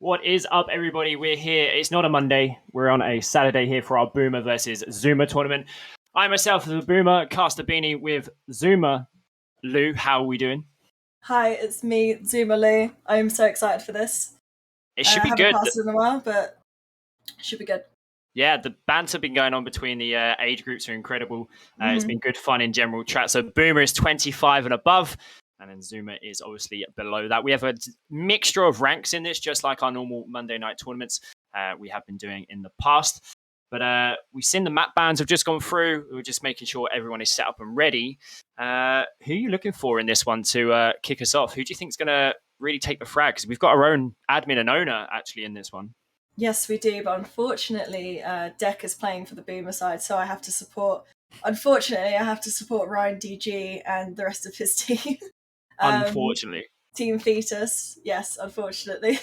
What is up, everybody? We're here. It's not a Monday. We're on a Saturday here for our Boomer versus Zuma tournament. I myself, the Boomer, cast a beanie with Zuma. Lou, how are we doing? Hi, it's me, Zuma Lou. I'm so excited for this. It should be I haven't good. passed it in a while, but it should be good. Yeah, the banter been going on between the age groups are incredible. It's been good fun in general chat. So Boomer is 25 and above, and then Zuma is obviously below that. We have a mixture of ranks in this, just like our normal Monday night tournaments we have been doing in the past. But we've seen the map bans have just gone through. We're just making sure everyone is set up and ready. Who are you looking for in this one to kick us off? Who do you think is going to really take the frag? Because we've got our own admin and owner actually in this one. Yes, we do, but unfortunately, Deck is playing for the Boomer side, so I have to support. Unfortunately, I have to support Ryan DG and the rest of his team. Unfortunately, Team Fetus, yes, unfortunately.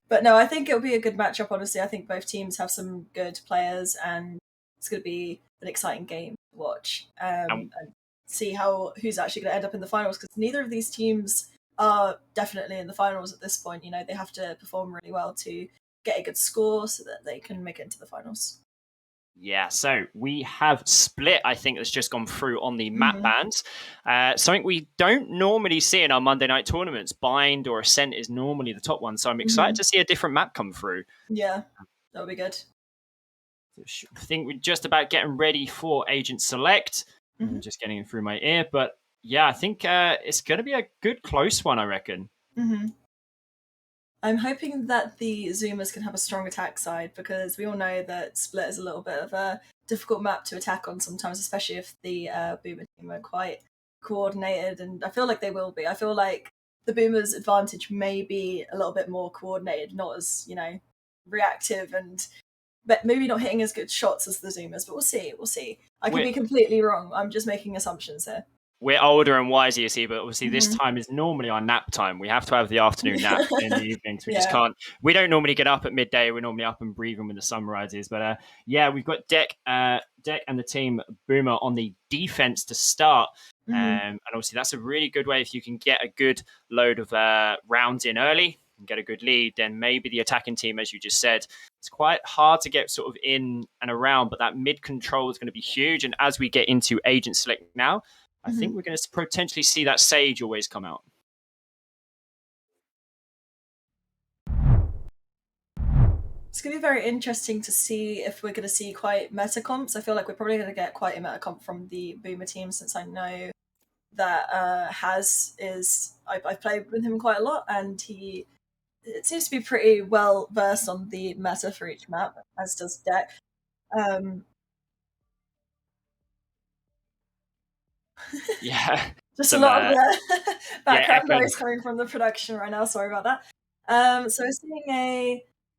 But no, I think it'll be a good matchup. Honestly, I think both teams have some good players, and it's going to be an exciting game to watch and see who's actually going to end up in the finals. Because neither of these teams are definitely in the finals at this point. You know, they have to perform really well to get a good score so that they can make it into the finals. Yeah, so we have Split, I think, that's just gone through on the map bans. Something we don't normally see in our Monday night tournaments. Bind or Ascent is normally the top one, so I'm excited to see a different map come through. Yeah, that'll be good. I think we're just about getting ready for Agent Select. I'm just getting it through my ear, but yeah, I think it's going to be a good close one, I reckon. I'm hoping that the Zoomers can have a strong attack side, because we all know that Split is a little bit of a difficult map to attack on sometimes, especially if the Boomer team are quite coordinated, and I feel like they will be. I feel like the Boomers' advantage may be a little bit more coordinated, not as, reactive, and but maybe not hitting as good shots as the Zoomers, but we'll see. I could be completely wrong. I'm just making assumptions here. We're older and wiser, you see, but obviously this time is normally our nap time. We have to have the afternoon nap in the evenings. We just can't. We don't normally get up at midday. We're normally up and breathing when the sun rises. But yeah, we've got Deck and the team Boomer on the defense to start. And obviously that's a really good way if you can get a good load of rounds in early and get a good lead, then maybe the attacking team, as you just said, it's quite hard to get sort of in and around, but that mid control is going to be huge. And as we get into Agent Select now, I think we're going to potentially see that Sage always come out. It's going to be very interesting to see if we're going to see quite meta comps. I feel like we're probably going to get quite a meta comp from the Boomer team, since I know that Has is... I've played with him quite a lot, and it seems to be pretty well versed on the meta for each map, as does Deck. Yeah. Just a lot of background noise coming from the production right now. Sorry about that. So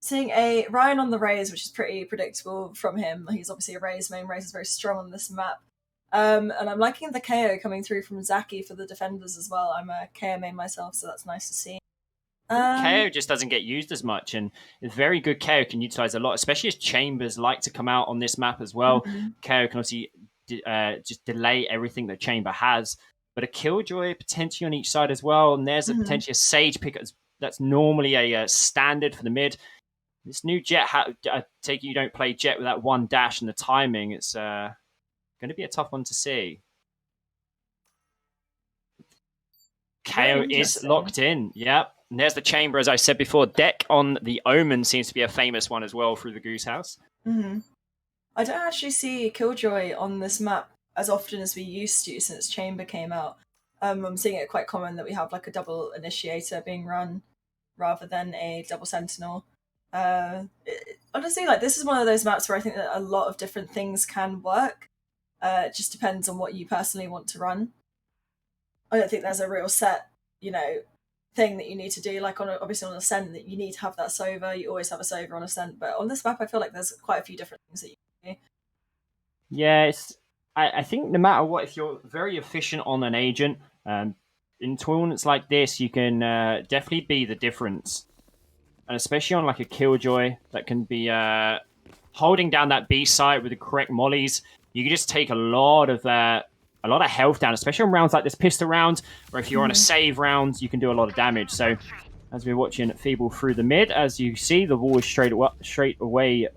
seeing a Ryan on the Raze, which is pretty predictable from him. He's obviously a Raze main. Raze is very strong on this map. And I'm liking the KO coming through from Zaki for the defenders as well. I'm a KO main myself, so that's nice to see. KO just doesn't get used as much, and it's very good. KO can utilize a lot, especially as chambers like to come out on this map as well. KO can obviously just delay everything that chamber has, but a Killjoy potentially on each side as well, and there's potentially a Sage pick that's normally a standard for the mid. This new Jet, I take it you don't play Jet with that one dash and the timing. It's going to be a tough one to see. KO is locked in. Yep. And there's the chamber, as I said before. Deck on the Omen seems to be a famous one as well through the Goose House. I don't actually see Killjoy on this map as often as we used to since Chamber came out. I'm seeing it quite common that we have like a double initiator being run rather than a double sentinel. Honestly, like, this is one of those maps where I think that a lot of different things can work. It just depends on what you personally want to run. I don't think there's a real set, thing that you need to do. Like obviously on Ascent, that you need to have that Sova. You always have a Sova on Ascent, but on this map, I feel like there's quite a few different things that you can do. Yeah, I think no matter what, if you're very efficient on an agent, in tournaments like this, you can definitely be the difference. And especially on like a Killjoy that can be holding down that B site with the correct mollies, you can just take a lot of health down, especially on rounds like this pistol round, or if you're on a save round, you can do a lot of damage. So as we're watching Feeble through the mid. As you see, the wall is straight away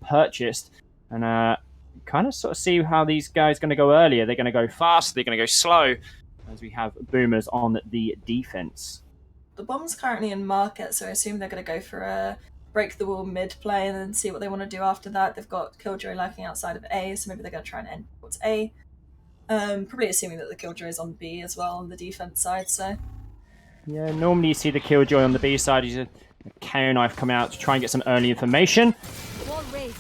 purchased. And kind of sort of see how these guys are going to go earlier. They're going to go fast, they're going to go slow, as we have Boomers on the defense. The bomb's currently in market, so I assume they're going to go for a break the wall mid play and then see what they want to do after that. They've got Killjoy lurking outside of A, so maybe they're going to try and end towards A. Probably assuming that the Killjoy is on B as well on the defense side, so... Yeah, normally you see the Killjoy on the B side. He's a KO knife coming out to try and get some early information.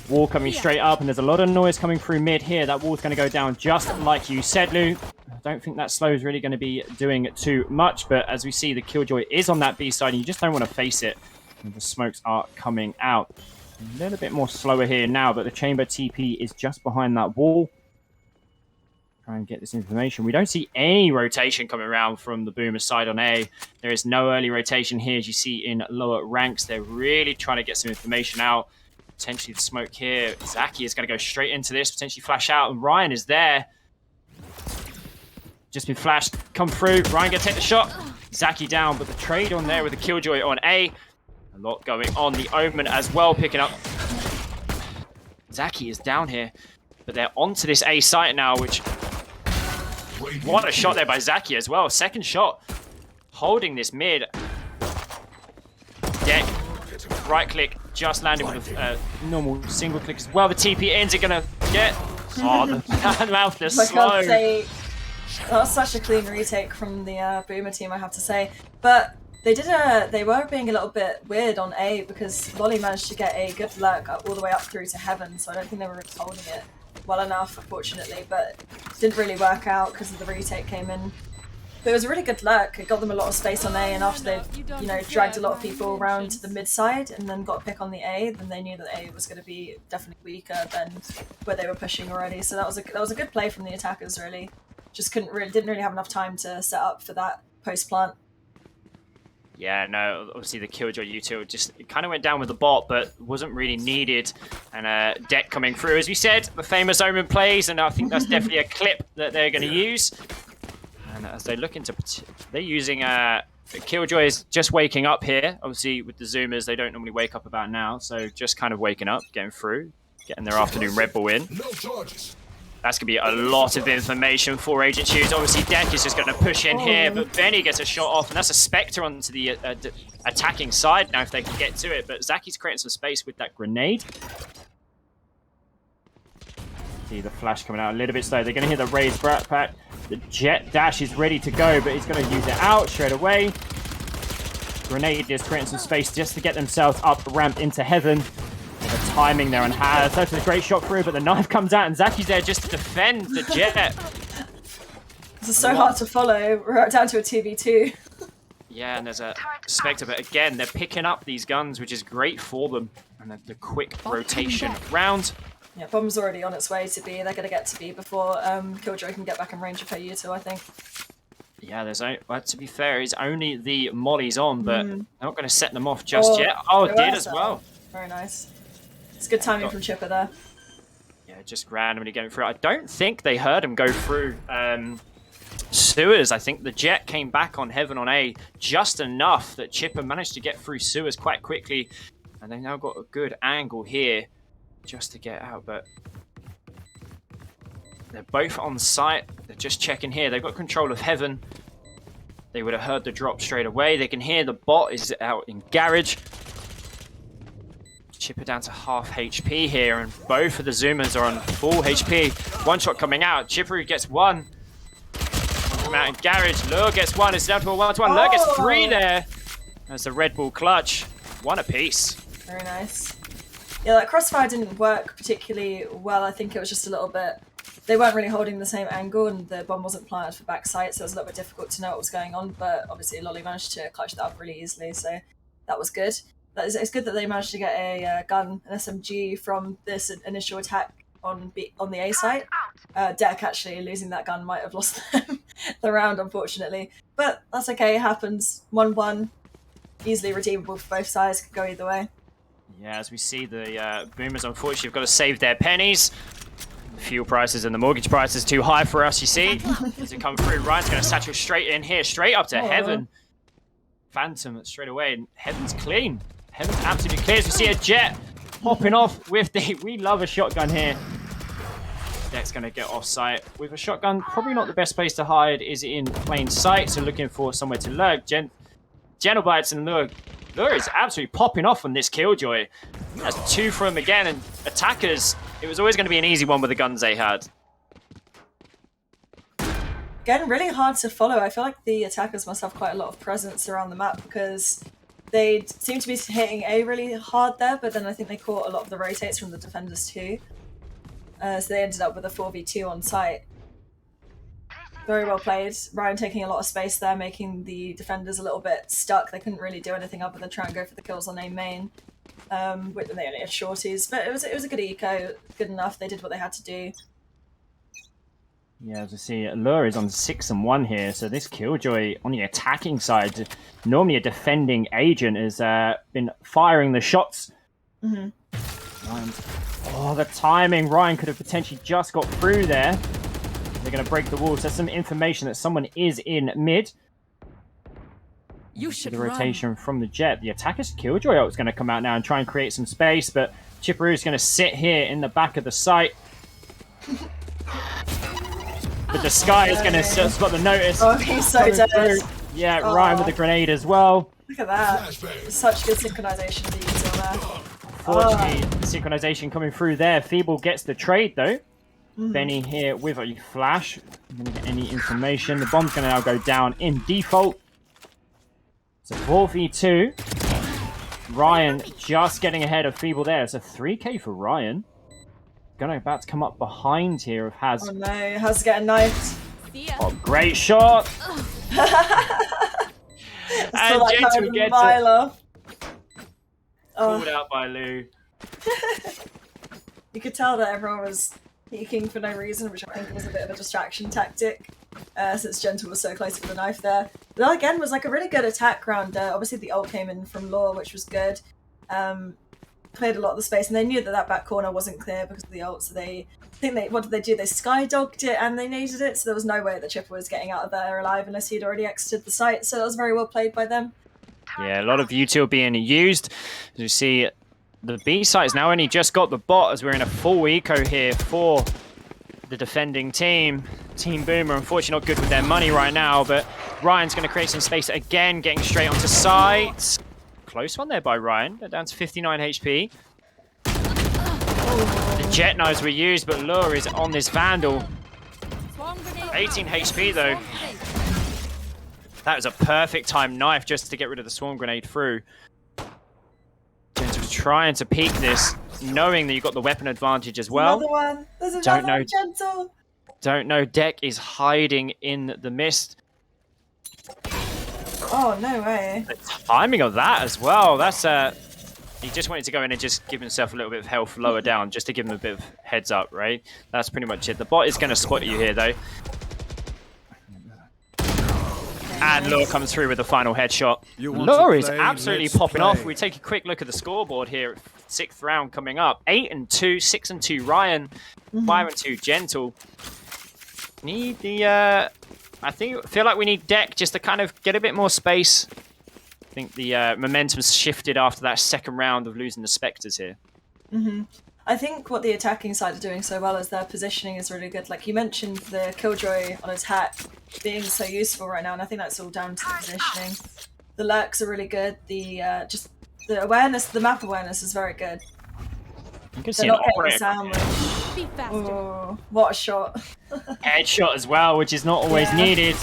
Wall coming straight up, and there's a lot of noise coming through mid here. That wall's going to go down just like you said, Lou. I don't think that slow is really going to be doing too much, but as we see, the Killjoy is on that B side, and you just don't want to face it. And the smokes are coming out. A little bit more slower here now, but the chamber TP is just behind that wall. Try and get this information. We don't see any rotation coming around from the Boomer side on A. There is no early rotation here, as you see in lower ranks. They're really trying to get some information out. Potentially the smoke here. Zaki is going to go straight into this, potentially flash out, and Ryan is there. Just been flashed, come through. Ryan going to take the shot. Zaki down, but the trade on there with the Killjoy on A. A lot going on. The Omen as well picking up. Zaki is down here, but they're onto this A site now, which... What a shot there by Zaki as well. Second shot. Holding this mid. Deck. Right click. Just landed with a normal single click as well. The TP ends are going to get... Oh, the mouth is slow. That was such a clean retake from the Boomer team, I have to say. But they were being a little bit weird on A because Lolly managed to get a good lurk all the way up through to Heaven, so I don't think they were holding it well enough, unfortunately, but didn't really work out because of the retake came in. But it was a really good lurk. It got them a lot of space on A, and after they dragged a lot of people around to the mid side and then got a pick on the A, then they knew that A was going to be definitely weaker than where they were pushing already. So that was a good play from the attackers, really. Just didn't really have enough time to set up for that post plant. Yeah, no, obviously the Killjoy util just kind of went down with the bot, but wasn't really needed. And Deck coming through, as we said, the famous Omen plays, and I think that's definitely a clip that they're going to use. And as they look into... They're using... Killjoy is just waking up here. Obviously, with the Zoomers, they don't normally wake up about now, so just kind of waking up, getting through, getting their afternoon Red Bull in. No charges. That's going to be a lot of information for Agent Shoes. Obviously, Deck is just going to push in here, but Benny gets a shot off, and that's a Spectre onto the attacking side now if they can get to it. But Zaki's creating some space with that grenade. See the flash coming out a little bit slow. They're going to hit the raised backpack. The Jet Dash is ready to go, but he's going to use it out straight away. Grenade is creating some space just to get themselves up ramp into Heaven. The timing there on Haz. That's a great shot through, but the knife comes out and Zaki's there just to defend the Jet. This is so hard to follow. We're down to a 2v2. Yeah, and there's a Spectre, but again, they're picking up these guns, which is great for them. And the quick rotation round. Yeah, Bomb's already on its way to B. They're going to get to B before Killjoy can get back in range of her util, I think. Yeah, to be fair, it's only the mollies on, but they're not going to set them off just yet. Oh, it did as well. Very nice. It's good timing from Chipper there. Yeah, just randomly getting through. I don't think they heard him go through sewers. I think the Jet came back on Heaven on A just enough that Chipper managed to get through sewers quite quickly. And they've now got a good angle here just to get out. But they're both on site. They're just checking here. They've got control of Heaven. They would have heard the drop straight away. They can hear the bot is out in garage. Chipper down to half HP here, and both of the Zoomers are on full HP. One shot coming out. Chipper gets one. Come out in garage. Lure gets one. It's down to a 1-1. Lure gets three there. That's the Red Bull clutch. One apiece. Very nice. Yeah, that crossfire didn't work particularly well. I think it was just a little bit... They weren't really holding the same angle, and the bomb wasn't planted for backside, so it was a little bit difficult to know what was going on, but obviously Lolly managed to clutch that up really easily, so that was good. It's good that they managed to get a gun, an SMG, from this initial attack on the A site. Deck actually losing that gun might have lost them the round, unfortunately. But that's okay, it happens. 1-1, easily redeemable for both sides, could go either way. Yeah, as we see, the Boomers unfortunately have got to save their pennies. The fuel prices and the mortgage prices too high for us, you see. As it comes through, Ryan's going to satchel straight in here, straight up to Heaven. Phantom straight away, and Heaven's clean. Heaven's absolutely clear. As we see a Jet popping off with the... We love a shotgun here. Deck's going to get off site. With a shotgun, probably not the best place to hide is in plain sight, so looking for somewhere to lurk. Gentle bites and Lure. Lure is absolutely popping off on this Killjoy. That's 2 for him again, and attackers, it was always going to be an easy one with the guns they had. Again, really hard to follow. I feel like the attackers must have quite a lot of presence around the map because they seem to be hitting A really hard there, but then I think they caught a lot of the rotates from the defenders too. So they ended up with a 4v2 on site. Very well played. Ryan taking a lot of space there, making the defenders a little bit stuck. They couldn't really do anything other than try and go for the kills on A main. They only had shorties, but it was a good eco, good enough. They did what they had to do. Yeah, as you see, Lure is on 6-1 here, so this Killjoy on the attacking side, normally a defending agent, has been firing the shots. Mm-hmm. Oh, the timing. Ryan could have potentially just got through there. They're going to break the walls. There's some information that someone is in mid. You should the rotation from the Jet. The attacker's Killjoy is going to come out now and try and create some space, but Chipperoo is going to sit here in the back of the site. But the Sky is going to spot the notice. Oh, he's so dead. Through. Yeah, Ryan with the grenade as well. Look at that. Such good synchronization to use on there. Fortunately, synchronization coming through there. Feeble gets the trade though. Benny here with a flash. I'm going to get any information. The bomb's going to now go down in default. It's a 4v2. Ryan just getting ahead of Feeble there. It's a 3k for Ryan. About to come up behind here of Haz. Oh no, Haz getting knifed. Oh, great shot! And Gentle gets it. Pulled out by Lou. You could tell that everyone was peeking for no reason, which I think was a bit of a distraction tactic, since Gentle was so close with the knife there. But that again was like a really good attack round. Obviously the ult came in from Law, which was good. Cleared a lot of the space, and they knew that that back corner wasn't clear because of the ult, so what did they do? They skydogged it and they naded it, so there was no way that Chipper was getting out of there alive unless he'd already exited the site, so that was very well played by them. Yeah, a lot of util being used. As you see, the B site's now only just got the bot as we're in a full eco here for the defending team. Team Boomer, unfortunately not good with their money right now, but Ryan's going to create some space again, getting straight onto site. Close one there by Ryan. They're down to 59 HP. The Jet knives were used, but Lure is on this Vandal. 18 HP though. That was a perfect time knife just to get rid of the swarm grenade through. Gentle's trying to peek this, knowing that you've got the weapon advantage as well. Another one. There's another one, Gentle. Don't know. Deck is hiding in the mist. Oh, no way. The timing of that as well. That's he just wanted to go in and just give himself a little bit of health lower down, just to give him a bit of heads up, right? That's pretty much it. The bot is going to spot you here, though. And Lure comes through with the final headshot. Lure is absolutely popping off. We take a quick look at the scoreboard here. 6th round coming up. 8-2, 6-2 Ryan, 5-2 Gentle. Need the... I feel like we need Deck just to kind of get a bit more space. I think the momentum's shifted after that second round of losing the Spectres here. I think what the attacking side are doing so well is their positioning is really good. Like you mentioned, the Killjoy on attack being so useful right now, and I think that's all down to the positioning. The lurks are really good. The just the awareness, the map awareness is very good. You can see an operator. Oh, what a shot! Headshot as well, which is not always needed.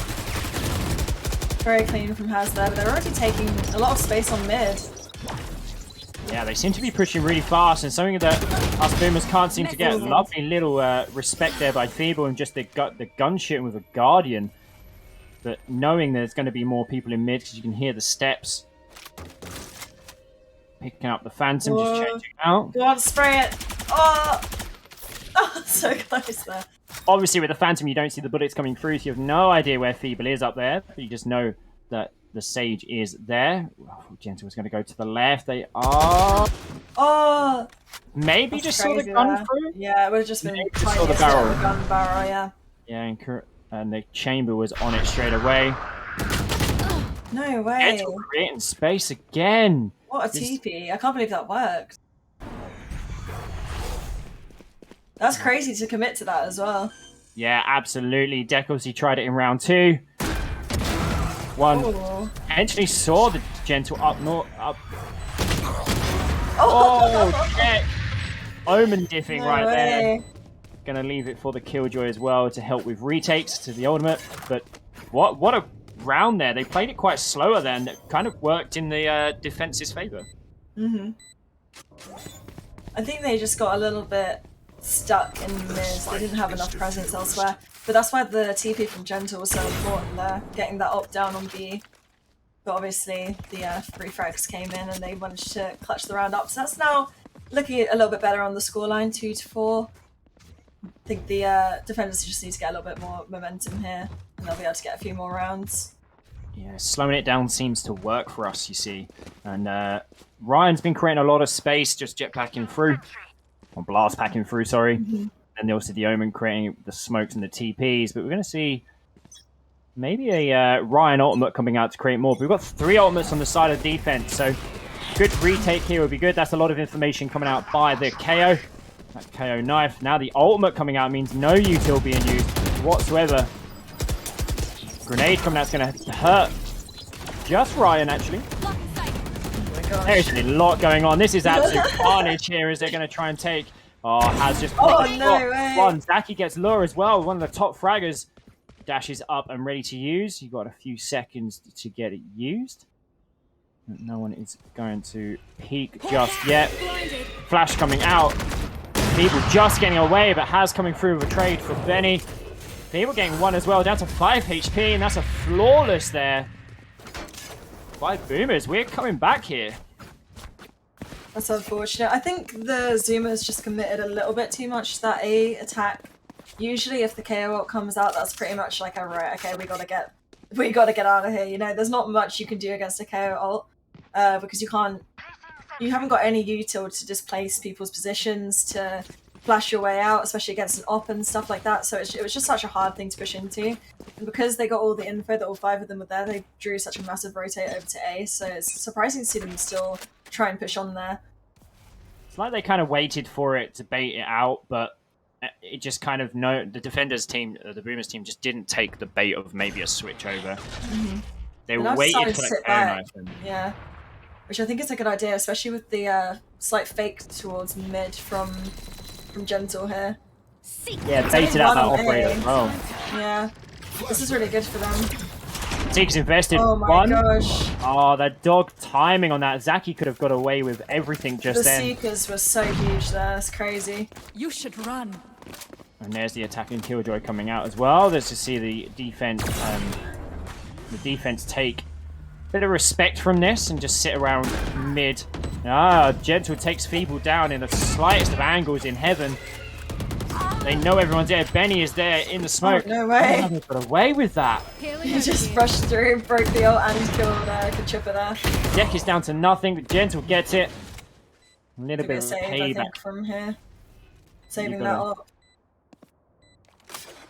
Very clean from Haz there, but they're already taking a lot of space on mid. Yeah, they seem to be pushing really fast, and something that us boomers can't seem to get. Lovely little respect there by Feeble, and just the gun shooting with a Guardian. But knowing there's going to be more people in mid, because you can hear the steps. Picking up the Phantom, just changing out. Go on, spray it! Oh! Oh, so close there. Obviously, with the Phantom, you don't see the bullets coming through, so you have no idea where Feeble is up there. But you just know that the Sage is there. Gentle is going to go to the left. They are... Oh! Maybe just saw the gun through? Yeah, it would have just been just saw the barrel. The gun barrel, yeah. Yeah, and the chamber was on it straight away. No way. Gentle creating space again. What a TP. I can't believe that worked. That's crazy to commit to that as well. Yeah, absolutely. Deck obviously tried it in round 2. One actually saw the Gentle up north. Oh, check. Omen diffing right there. Gonna leave it for the Killjoy as well to help with retakes to the ultimate. But what a round there. They played it quite slower then. It kind of worked in the defense's favor. I think they just got a little bit stuck in mid. They didn't have enough presence elsewhere. But that's why the TP from Gentle was so important there, getting that up down on B. But obviously the 3 frags came in and they managed to clutch the round up. So that's now looking a little bit better on the scoreline, 2-4. I think the defenders just need to get a little bit more momentum here and they'll be able to get a few more rounds. Yeah, slowing it down seems to work for us, you see. And Ryan's been creating a lot of space, just jetpacking through. Or blast packing through, sorry. And also the Omen creating the smokes and the TPs. But we're going to see maybe a Ryan ultimate coming out to create more. But we've got 3 ultimates on the side of defense, so good retake here would be good. That's a lot of information coming out by the KO. That KO knife. Now the ultimate coming out means no util being used whatsoever. Grenade coming out's going to hurt just Ryan, actually. There's a lot going on. This is absolute carnage here as they're going to try and take... Oh, has just... Oh, no way. One. Zaki gets lure as well. One of the top fraggers dashes up and ready to use. You've got a few seconds to get it used. No one is going to peek just yet. Flash coming out. People just getting away, but Has coming through with a trade for Benny. People getting 1 as well, down to 5 HP, and that's a flawless there. 5 boomers. We're coming back here. That's unfortunate. I think the Zoomers just committed a little bit too much to that A attack. Usually if the KO ult comes out, that's pretty much like a right, okay, we gotta get out of here, you know? There's not much you can do against a KO ult, because you haven't got any util to displace people's positions, to flash your way out, especially against an op and stuff like that, so it was just such a hard thing to push into. And because they got all the info that all 5 of them were there, they drew such a massive rotate over to A, so it's surprising to see them still try and push on there. It's like they kind of waited for it to bait it out, but it just kind of the defenders team, the boomers team, just didn't take the bait of maybe a switch over. They waited for that KO knife. Yeah, which I think is a good idea, especially with the slight fake towards mid from Gentle here. Yeah, baited out that operator as well. Yeah, this is really good for them. Seeker's invested. Oh my gosh. Oh, the dog timing on that. Zaki could have got away with everything just then. The Seekers were so huge there. It's crazy. You should run. And there's the attacking Killjoy coming out as well. There's to see the defense take a bit of respect from this and just sit around mid. Ah, Gentle takes Feeble down in the slightest of angles in heaven. They know everyone's there. Benny is there in the smoke. Oh, no way. Oh, they've got away with that. He just rushed through, broke the ult, and killed Kachippa there. Deck is down to nothing, but Gentle gets it. A little bit of save, payback. I think, from here. Saving that up.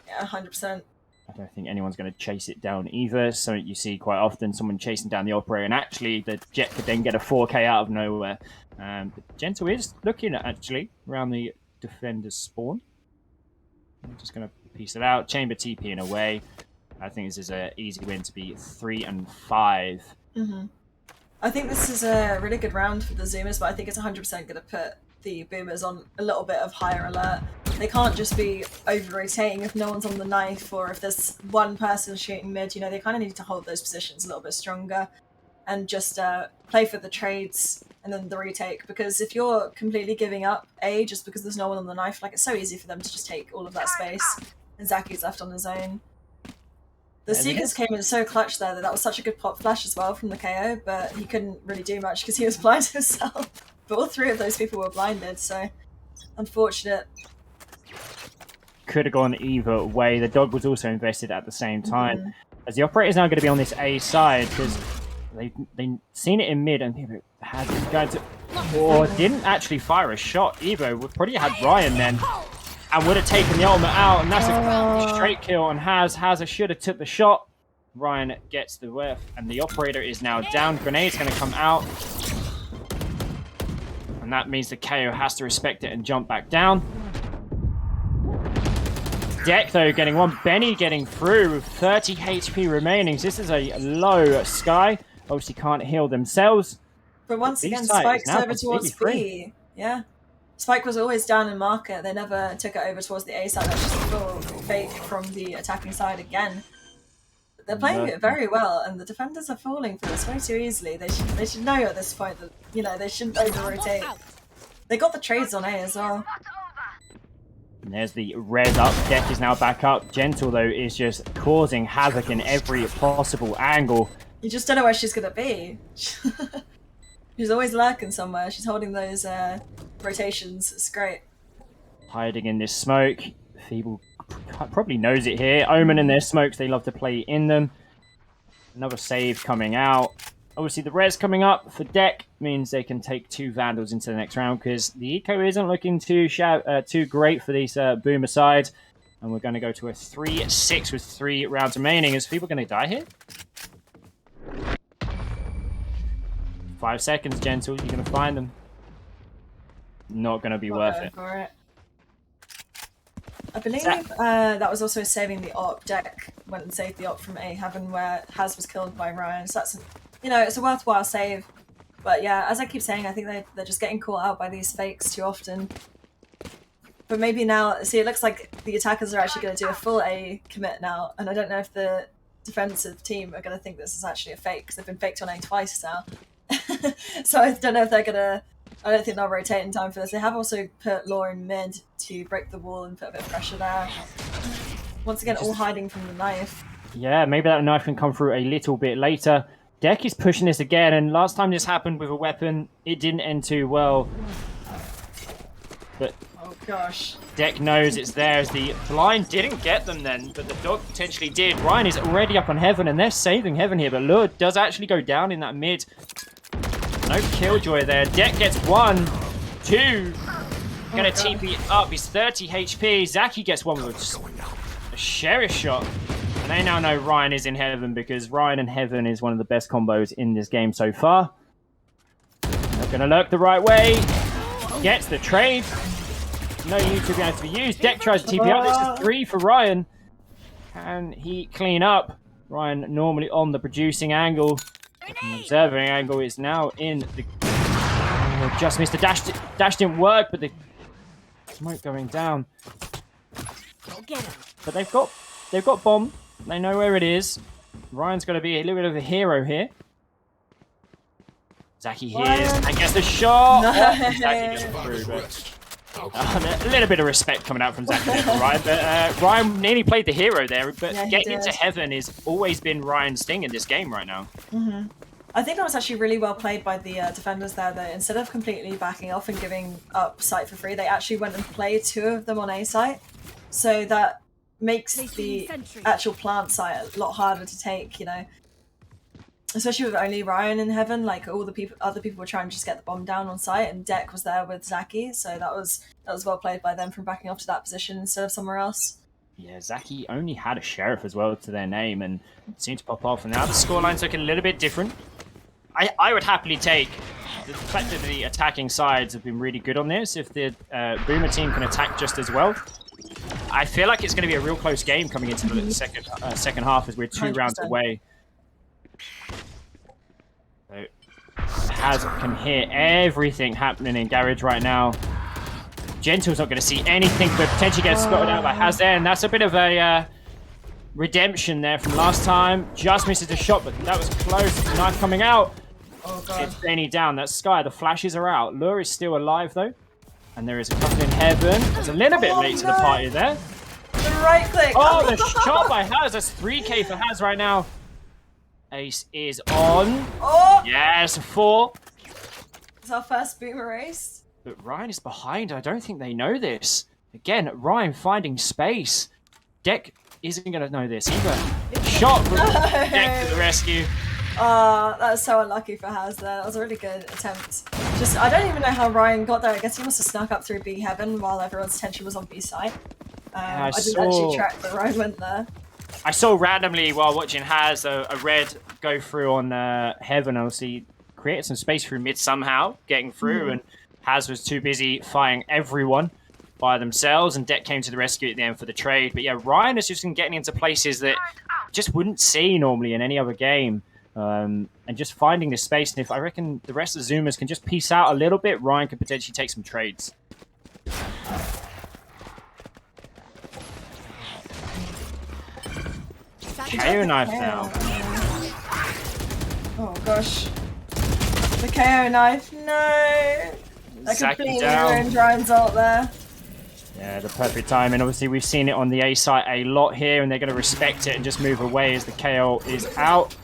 Yeah, 100%. I don't think anyone's going to chase it down either. So you see quite often someone chasing down the operator, and actually the Jet could then get a 4K out of nowhere. But Gentle is looking at actually around the defender's spawn. I'm just going to piece it out. Chamber TPing away. I think this is an easy win to be 3 and 5. I think this is a really good round for the Zoomers, but I think it's 100% going to put the Boomers on a little bit of higher alert. They can't just be over-rotating if no one's on the knife, or if there's one person shooting mid. You know, they kind of need to hold those positions a little bit stronger and just play for the trades and then the retake, because if you're completely giving up A just because there's no one on the knife, like, it's so easy for them to just take all of that space, and Zaki's left on his own. The Seekers came in so clutch there that was such a good pop flash as well from the KO, but he couldn't really do much because he was blind himself. But all 3 of those people were blinded, so unfortunate. Could have gone either way. The dog was also invested at the same time. As the operator's now going to be on this A side, because they've seen it in mid, and people had going to... Or didn't actually fire a shot. Evo would probably had Ryan then, and would have taken the ultimate out, and that's a straight kill on Has. Has should have took the shot. Ryan gets the whiff, and the operator is now down. Grenade's going to come out. And that means the KO has to respect it and jump back down. Deck, though, getting one. Benny getting through with 30 HP remaining. So this is a low Sky. Obviously can't heal themselves. But once again, Spike's over towards B. Yeah. Spike was always down in market. They never took it over towards the A side. That's just a full fake from the attacking side again. They're playing it very well, and the defenders are falling for this way too easily. They should know at this point that, you know, they shouldn't over-rotate. They got the trades on A as well. And there's the res up. Deck is now back up. Gentle, though, is just causing havoc in every possible angle. You just don't know where she's going to be. She's always lurking somewhere. She's holding those rotations. It's great. Hiding in this smoke. Feeble probably knows it here. Omen in their smokes, they love to play in them. Another save coming out. Obviously, the res coming up for Deck means they can take 2 Vandals into the next round because the eco isn't looking too great for these Boomer sides. And we're going to go to a 3-6 with 3 rounds remaining. Is people going to die here? 5 seconds, Gentle. You're going to find them. Not going to be worth it. For it. I believe that was also saving the op. Deck went and saved the op from A Heaven where Haz was killed by Ryan. So that's, you know, it's a worthwhile save. But yeah, as I keep saying, I think they're just getting caught out by these fakes too often. But maybe now, see, it looks like the attackers are actually going to do a full A commit now. And I don't know if the defensive team are going to think this is actually a fake because they've been faked on A twice now. So I don't know if they're going to... I don't think they'll rotate in time for this. They have also put Law in mid to break the wall and put a bit of pressure there. Once again, all hiding from the knife. Yeah, maybe that knife can come through a little bit later. Deck is pushing this again, and last time this happened with a weapon, it didn't end too well. But oh gosh. Deck knows it's there as the blind didn't get them then, but the dog potentially did. Ryan is already up on Heaven, and they're saving Heaven here, but Lure does actually go down in that mid. No Killjoy there. Deck gets 1, 2. Gonna TP up. He's 30 HP. Zaki gets one with a sheriff shot. And they now know Ryan is in Heaven because Ryan and Heaven is one of the best combos in this game so far. They're gonna lurk the right way. Gets the trade. No need to be able to be used. Deck tries to TP up. This is 3 for Ryan. Can he clean up? Ryan normally on the producing angle. The observing angle is now in the... Oh, just missed the dash. Dash didn't work, but the smoke going down. But they've got bomb. They know where it is. Ryan's got to be a little bit of a hero here. Zaki hears and gets the shot. Oh, Zaki gets through, but a little bit of respect coming out from Zaki there for Ryan. But Ryan nearly played the hero there. But yeah, getting into Heaven has always been Ryan's thing in this game right now. Mm-hmm. I think that was actually really well played by the defenders there, that instead of completely backing off and giving up site for free, they actually went and played 2 of them on A site. So that makes the actual plant site a lot harder to take, you know. Especially with only Ryan in Heaven, like all the other people were trying to just get the bomb down on site, and Deck was there with Zaki, so that was well played by them from backing off to that position instead of somewhere else. Yeah, Zaki only had a sheriff as well to their name and seemed to pop off, and now the scoreline's looking a little bit different. I would happily take the fact that the attacking sides have been really good on this. If the Boomer team can attack just as well, I feel like it's going to be a real close game coming into the second half as we're 2 rounds away. So, Haz can hear everything happening in Garage right now. Gentle's not going to see anything, but potentially gets spotted out by Haz there, and that's a bit of a redemption there from last time. Just misses the shot, but that was close. Knife coming out. Oh god. It's Benny down. That's Sky. The flashes are out. Lure is still alive though. And there is a couple in Heaven. There's a little bit late to the party there. The right click. Oh, the shot by Haz. That's 3k for Haz right now. Ace is on. Oh! Yes, 4. It's our first Boomer race. But Ryan is behind. I don't think they know this. Again, Ryan finding space. Deck isn't going to know this either. Shot from Deck to the rescue. That was so unlucky for Haz there. That was a really good attempt. Just, I don't even know how Ryan got there. I guess he must have snuck up through B Heaven while everyone's attention was on B side. I didn't actually track that Ryan went there. I saw randomly while watching Haz a red go through on Heaven. Obviously, created some space through mid somehow, getting through, and Haz was too busy fighting everyone by themselves, and Deck came to the rescue at the end for the trade. But yeah, Ryan is just getting into places that just wouldn't see normally in any other game. And just finding this space. And if I reckon the rest of the Zoomers can just piece out a little bit, Ryan could potentially take some trades. KO knife now. Oh gosh. The KO knife, no! That completely ruined Ryan's ult there. Yeah, the perfect time. And obviously we've seen it on the A site a lot here, and they're going to respect it and just move away as the KO is out.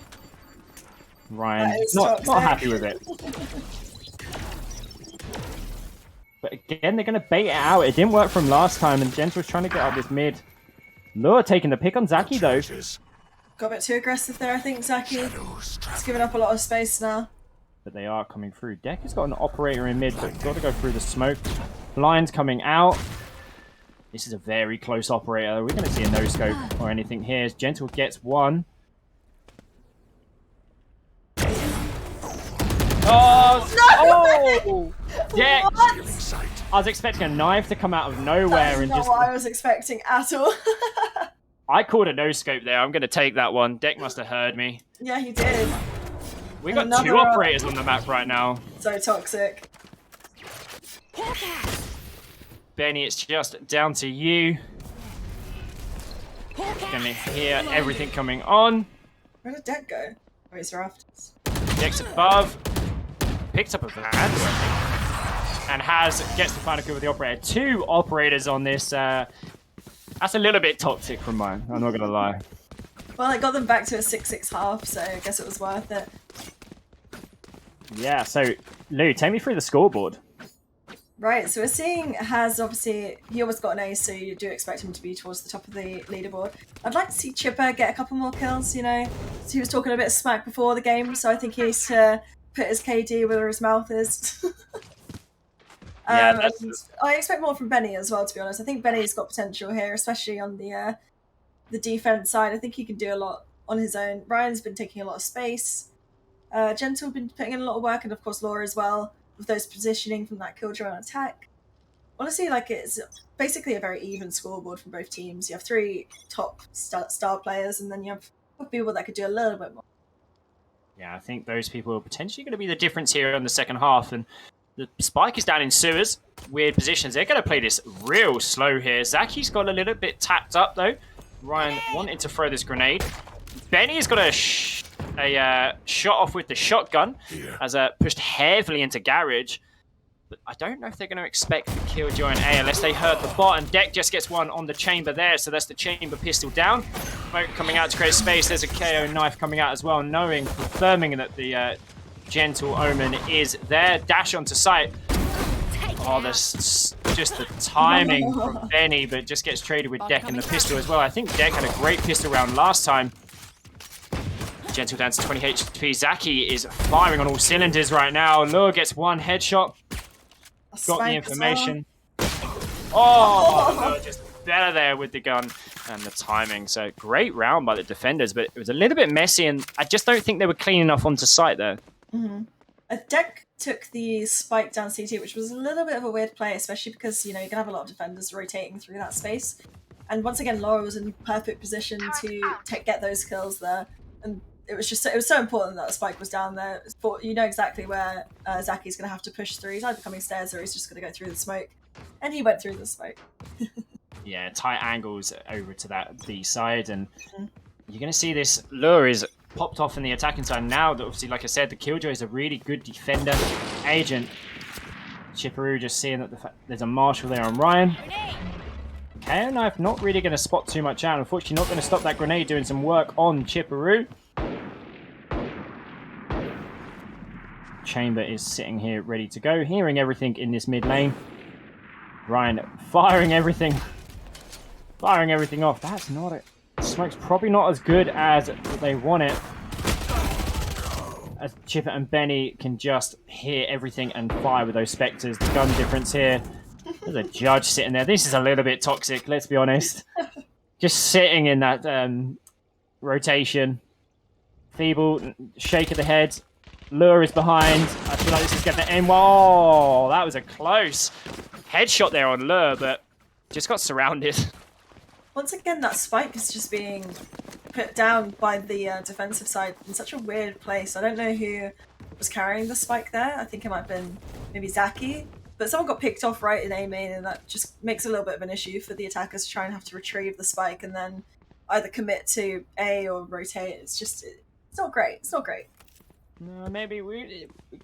Ryan not happy with it. But again, they're going to bait it out. It didn't work from last time, and Gentle was trying to get up this mid. Lure taking the pick on Zaki, though. Got a bit too aggressive there, I think, Zaki. He's giving up a lot of space now. But they are coming through. Deck has got an operator in mid, but got to go through the smoke. Lines coming out. This is a very close operator. We're going to see a no-scope or anything here. As Gentle gets one. Oh! Deck! I was expecting a knife to come out of nowhere. That's not what I was expecting at all. I called a no-scope there. I'm going to take that one. Deck must have heard me. Yeah, he did. We got two operators on the map right now. So toxic. Benny, it's just down to you. Gonna hear everything coming on. Where did Deck go? Oh, he's rafters. Deck's above. Picks up a Vandal, I think. And gets the final kill with the operator. Two operators on this. That's a little bit toxic from mine. I'm not gonna lie. Well, it got them back to a 6-6 half, so I guess it was worth it. Yeah, so Lou, take me through the scoreboard. Right, so we're seeing obviously, he almost got an ace, so you do expect him to be towards the top of the leaderboard. I'd like to see Chipper get a couple more kills, you know. So he was talking a bit of smack before the game, so I think he needs to put his KD where his mouth is. Yeah, I expect more from Benny as well, to be honest. I think Benny's got potential here, especially on the defense side. I think he can do a lot on his own. Ryan's been taking a lot of space. Gentle been putting in a lot of work, and of course Laura as well, with those positioning from that killjoy on attack. Honestly, like, it's basically a very even scoreboard from both teams. You have three top star players, and then you have people that could do a little bit more. Yeah, I think those people are potentially going to be the difference here in the second half. And the spike is down in sewers, weird positions. They're going to play this real slow here. Zaki's got a little bit tapped up, though. Ryan wanted to throw this grenade. Benny's got a shot off with the shotgun as pushed heavily into garage. But I don't know if they're going to expect the killjoy in A unless they heard the bot, and Deck just gets one on the chamber there, so that's the chamber pistol down. Smoke coming out to create space. There's a KO knife coming out as well, confirming that the Gentle Omen is there. Dash onto site. Oh, that's just the timing from Benny, but just gets traded with Deck and the pistol as well. I think Deck had a great pistol round last time. Gentle down to 20 HP. Zaki is firing on all cylinders right now. Lure gets one headshot. Got the information. Oh, just better there with the gun and the timing. So great round by the defenders, but it was a little bit messy, and I just don't think they were clean enough onto site there. Deck took the spike down CT, which was a little bit of a weird play, especially because, you know, you're going to have a lot of defenders rotating through that space. And once again, Laura was in perfect position to get those kills there. And it was so important that the spike was down there. You know exactly where Zaki's going to have to push through. He's either coming stairs or he's just going to go through the smoke. And he went through the smoke. Yeah, tight angles over to that B side. And you're going to see this Lure is popped off in the attacking side now. That obviously, like I said, the Killjoy is a really good defender agent. Chipperoo just seeing that there's a Marshall there on Ryan. KO knife not really going to spot too much out. Unfortunately, not going to stop that grenade doing some work on Chipperoo. Chamber is sitting here ready to go, hearing everything in this mid lane. Ryan firing everything off. That's not it. Smoke's probably not as good as they want it. As Chipper and Benny can just hear everything and fire with those Spectres. The gun difference here. There's a judge sitting there. This is a little bit toxic, let's be honest. Just sitting in that Rotation. Feeble. Shake of the head. Lure is behind. I feel like this is getting the aim. Whoa, that was a close headshot there on Lure, but just got surrounded. Once again, that spike is just being put down by the defensive side in such a weird place. I don't know who was carrying the spike there. I think it might have been maybe Zaki. But someone got picked off right in A main, and that just makes a little bit of an issue for the attackers to try and have to retrieve the spike and then either commit to A or rotate. It's not great. It's not great. No, maybe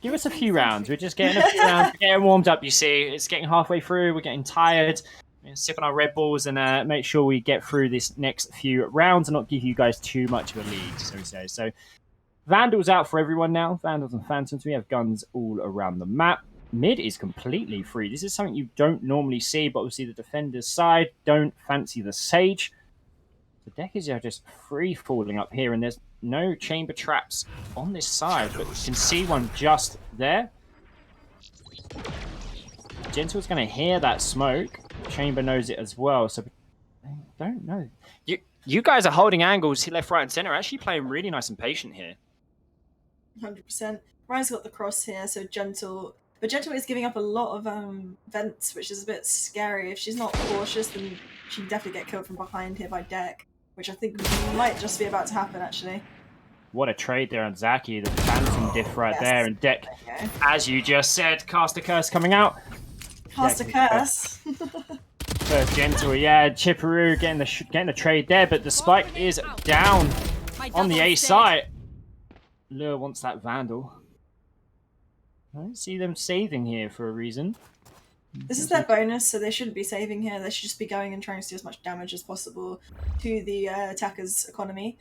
give us a few rounds. We're just getting a few rounds, we're getting warmed up. You see, it's getting halfway through. We're getting tired. We're sipping our Red Bulls and make sure we get through this next few rounds and not give you guys too much of a lead, so we say. So, Vandals out for everyone now. Vandals and Phantoms. We have guns all around the map. Mid is completely free. This is something you don't normally see, but obviously the defender's side don't fancy the Sage. The deck is just free falling up here, and there's no chamber traps on this side, but you can see one just there. Gentle's going to hear that smoke. Chamber knows it as well, so I don't know. You guys are holding angles left, right, and center. Actually playing really nice and patient here. 100%. Ryan's got the cross here, so Gentle. But Gentle is giving up a lot of vents, which is a bit scary. If she's not cautious, then she can definitely get killed from behind here by Deck, which I think might just be about to happen, actually. What a trade there on Zaki, the Phantom diff right there, and Deck, as you just said, Cast a Curse coming out. Cast a Curse. First Gentle, yeah, Chipperoo getting the trade there, but the spike is down on the A side. Lure wants that Vandal. I don't see them saving here for a reason. This is their bonus, so they shouldn't be saving here. They should just be going and trying to do as much damage as possible to the attacker's economy.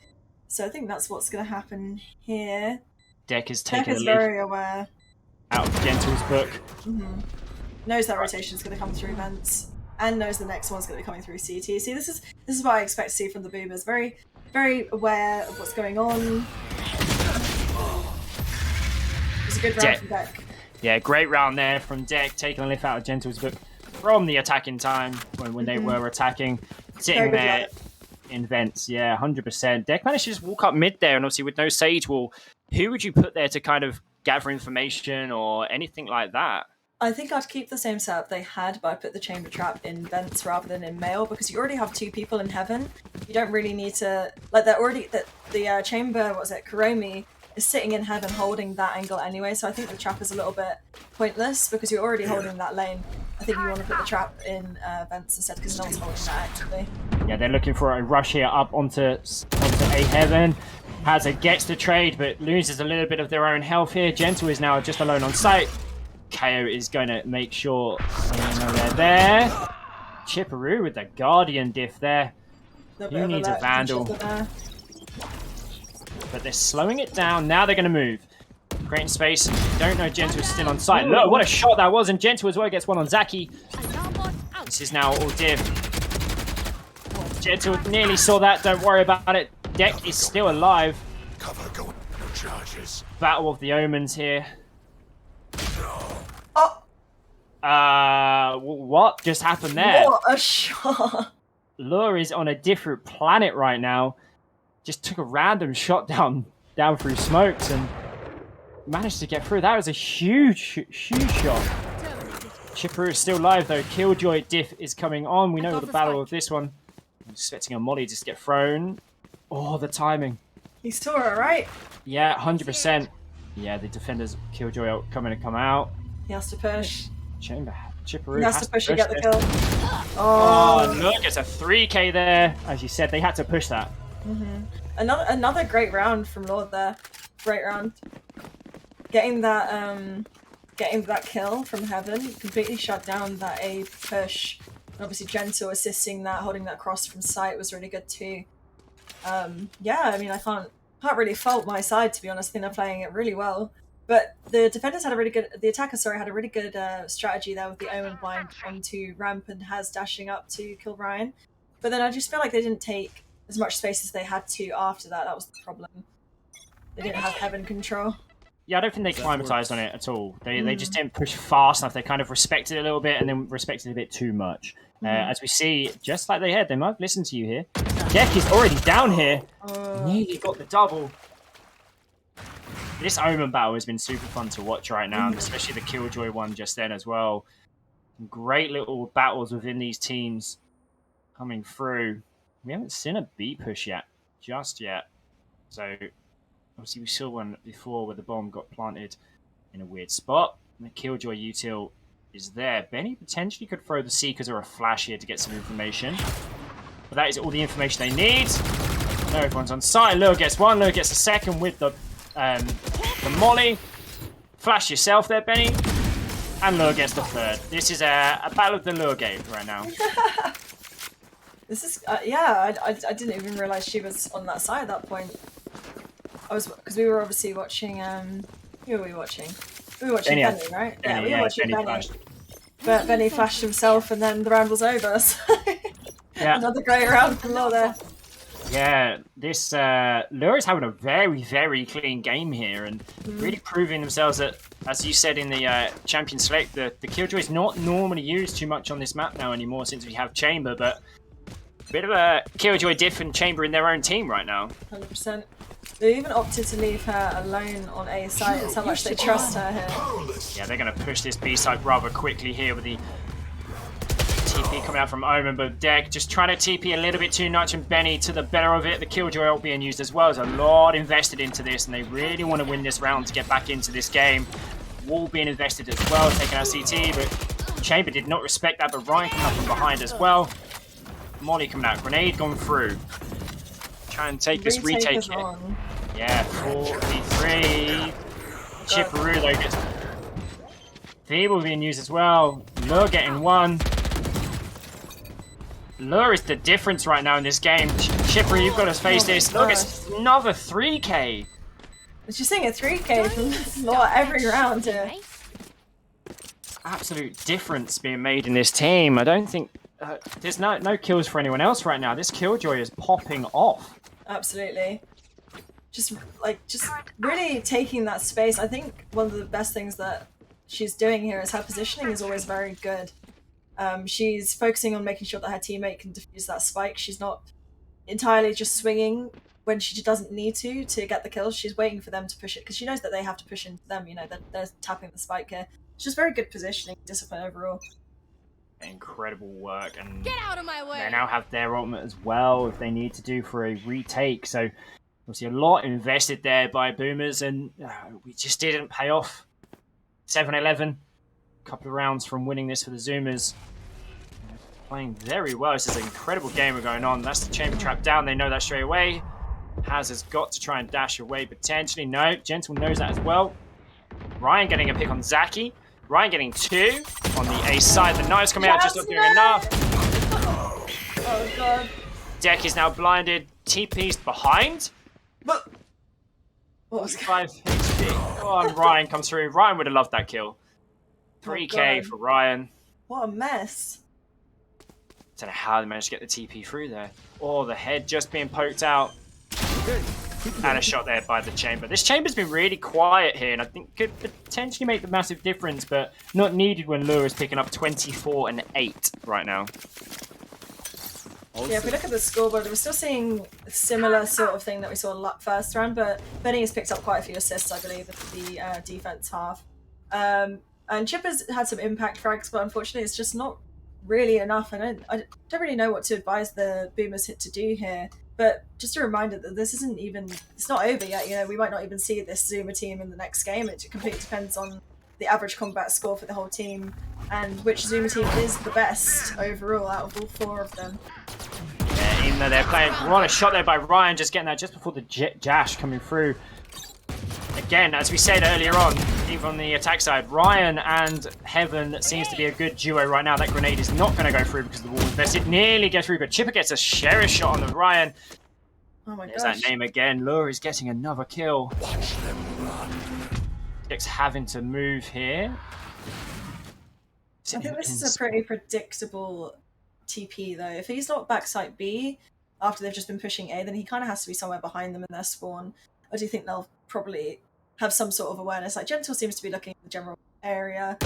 So I think that's what's going to happen here. Deck is taking Deck is very aware. Out of Gentle's book. Knows that rotation is going to come through vents, and knows the next one's going to be coming through CT. See, this is what I expect to see from the Boomers. Very, very aware of what's going on. It was a good round from Deck. Yeah, great round there from Deck, taking a lift out of Gentle's book from the attacking time when they were attacking, sitting there in vents. Yeah, 100%. Deck managed to just walk up mid there, and obviously with no Sage Wall, who would you put there to kind of gather information or anything like that? I think I'd keep the same setup they had, but I'd put the chamber trap in vents rather than in male, because you already have two people in heaven. You don't really need to, like, they're already, the chamber, Kuromi, is sitting in heaven holding that angle anyway, so I think the trap is a little bit pointless because you're already holding that lane. I think you want to put the trap in vents instead because no one's holding that actively. Yeah, they're looking for a rush here up onto A heaven. Hazard gets the trade but loses a little bit of their own health here. Gentle is now just alone on site. KO is going to make sure they're there. Chipperoo with the Guardian diff there. Who needs a Vandal? But they're slowing it down. Now they're going to move. Creating space. Don't know Gentle's still on site. Look, what a shot that was. And Gentle as well gets one on Zaki. This is now all div. Gentle nearly saw that. Don't worry about it. Deck is still alive. Cover going. No charges. Battle of the Omens here. What just happened there? What a shot. Lure is on a different planet right now. Just took a random shot down through smokes and managed to get through. That was a huge shot. Chipperoo is still live though. Killjoy diff is coming on. We know the battle of this one. I'm expecting a molly just to get thrown. Oh, the timing. He's Tora, right? Yeah, 100%. Yeah, the defenders Killjoy are coming to come out. He has to push. Chipperoo he has to push and get the kill. Oh, look, it's a 3k there. As you said, they had to push that. Another great round from Lord there. Great round. Getting that kill from heaven completely shut down that A push. And obviously Gentle assisting that, holding that cross from sight was really good too. Yeah, I mean I can't really fault my side, to be honest. I think they're playing it really well. But the defenders had the attackers had a really good strategy there with the Omen blind onto ramp and Has dashing up to kill Ryan. But then I just feel like they didn't take as much space as they had to after that. That was the problem. They didn't have heaven control. Yeah, I don't think they climatized on it at all. They just didn't push fast enough. They kind of respected it a little bit and then respected it a bit too much. As we see, just like they had, they might have listened to you here. Deck is already down here. Nearly got the double. This Omen battle has been super fun to watch right now, and especially the Killjoy one just then as well. Great little battles within these teams coming through. We haven't seen a B push yet, just yet. So obviously we saw one before where the bomb got planted in a weird spot. And the Killjoy util is there. Benny potentially could throw the Seekers or a flash here to get some information. But that is all the information they need. No, everyone's on site. Lure gets one. Lure gets a second with the molly. Flash yourself there, Benny. And Lure gets the third. This is a battle of the Lure game right now. This is, yeah, I didn't even realize she was on that side at that point. Because we were obviously watching, who were we watching? We were watching Benny, right? Benny, we were watching Benny. Flashed. But Benny flashed himself and then the round was over. So Yeah. Another great round from Lure there. Yeah, this Lure is having a very, very clean game here and really proving themselves that, as you said in the Champion Select, the Killjoy is not normally used too much on this map now anymore since we have Chamber, but a bit of a Killjoy diff and Chamber in their own team right now. 100%. They even opted to leave her alone on A site. That's how much they trust her here. Yeah, they're going to push this B site rather quickly here with the TP coming out from Omen, but Deck just trying to TP a little bit too much, and Benny to the better of it. The Killjoy ult being used as well. There's a lot invested into this, and they really want to win this round to get back into this game. Wall being invested as well, taking out CT, but Chamber did not respect that, but Ryan coming up from behind as well. Molly coming out, grenade gone through. Try and take this retake here. On. Yeah, 43. Chipperoo though gets Feeble being used as well. Lure getting one. Lure is the difference right now in this game. Chipper, you've got to face this. Lure gets another 3k. It's just saying a 3k from Lure every round here. Absolute difference being made in this team. I don't think there's no kills for anyone else right now. This Killjoy is popping off. Absolutely. Just really taking that space. I think one of the best things that she's doing here is her positioning is always very good. She's focusing on making sure that her teammate can defuse that spike. She's not entirely just swinging when she doesn't need to get the kills. She's waiting for them to push it because she knows that they have to push into them. You know, they're tapping the spike here. It's just very good positioning, discipline overall. Incredible work, and Get out of my way! they now have their ultimate as well if they need to do for a retake. So obviously a lot invested there by Boomers, and we just didn't pay off. 7-11, a couple of rounds from winning this for the Zoomers. Playing very well. This is an incredible game we're going on. That's the Chamber trap down. They know that straight away. Haz has got to try and dash away potentially. No, Gentle knows that as well. Ryan getting a pick on Zaki. Ryan getting two on the A side. The knife's coming out, just not doing enough. Oh god. Deck is now blinded. TP's behind. But what was 5 HP. Oh, and Ryan comes through. Ryan would have loved that kill. 3k for Ryan. What a mess. Don't know how they managed to get the TP through there. Oh, the head just being poked out. And a shot there by the Chamber. This Chamber's been really quiet here, and I think could potentially make the massive difference, but not needed when Lure is picking up 24 and 8 right now. Yeah, if we look at the scoreboard, we're still seeing a similar sort of thing that we saw first round, but Benny has picked up quite a few assists, I believe, at the defense half. And Chipper's had some impact frags, but unfortunately it's just not really enough. I don't really know what to advise the Boomers to do here. But just a reminder that this isn't even, it's not over yet, you know, we might not even see this Zoomer team in the next game. It completely depends on the average combat score for the whole team and which Zoomer team is the best overall out of all 4 of them. Yeah, even though they're playing, what a shot there by Ryan, just getting that just before the Jash coming through. Again, as we said earlier on, even on the attack side, Ryan and Heaven seems to be a good duo right now. That grenade is not going to go through because the wall invested. Nearly gets through, but Chipper gets a sheriff shot on the Ryan. Oh my There's gosh. that name again. Lure is getting another kill. Watch them run. Dick's having to move here. I think this is a pretty predictable TP though. If he's not backside B after they've just been pushing A, then he kind of has to be somewhere behind them in their spawn. I do think they'll probably have some sort of awareness. Like Gentle seems to be looking in the general area.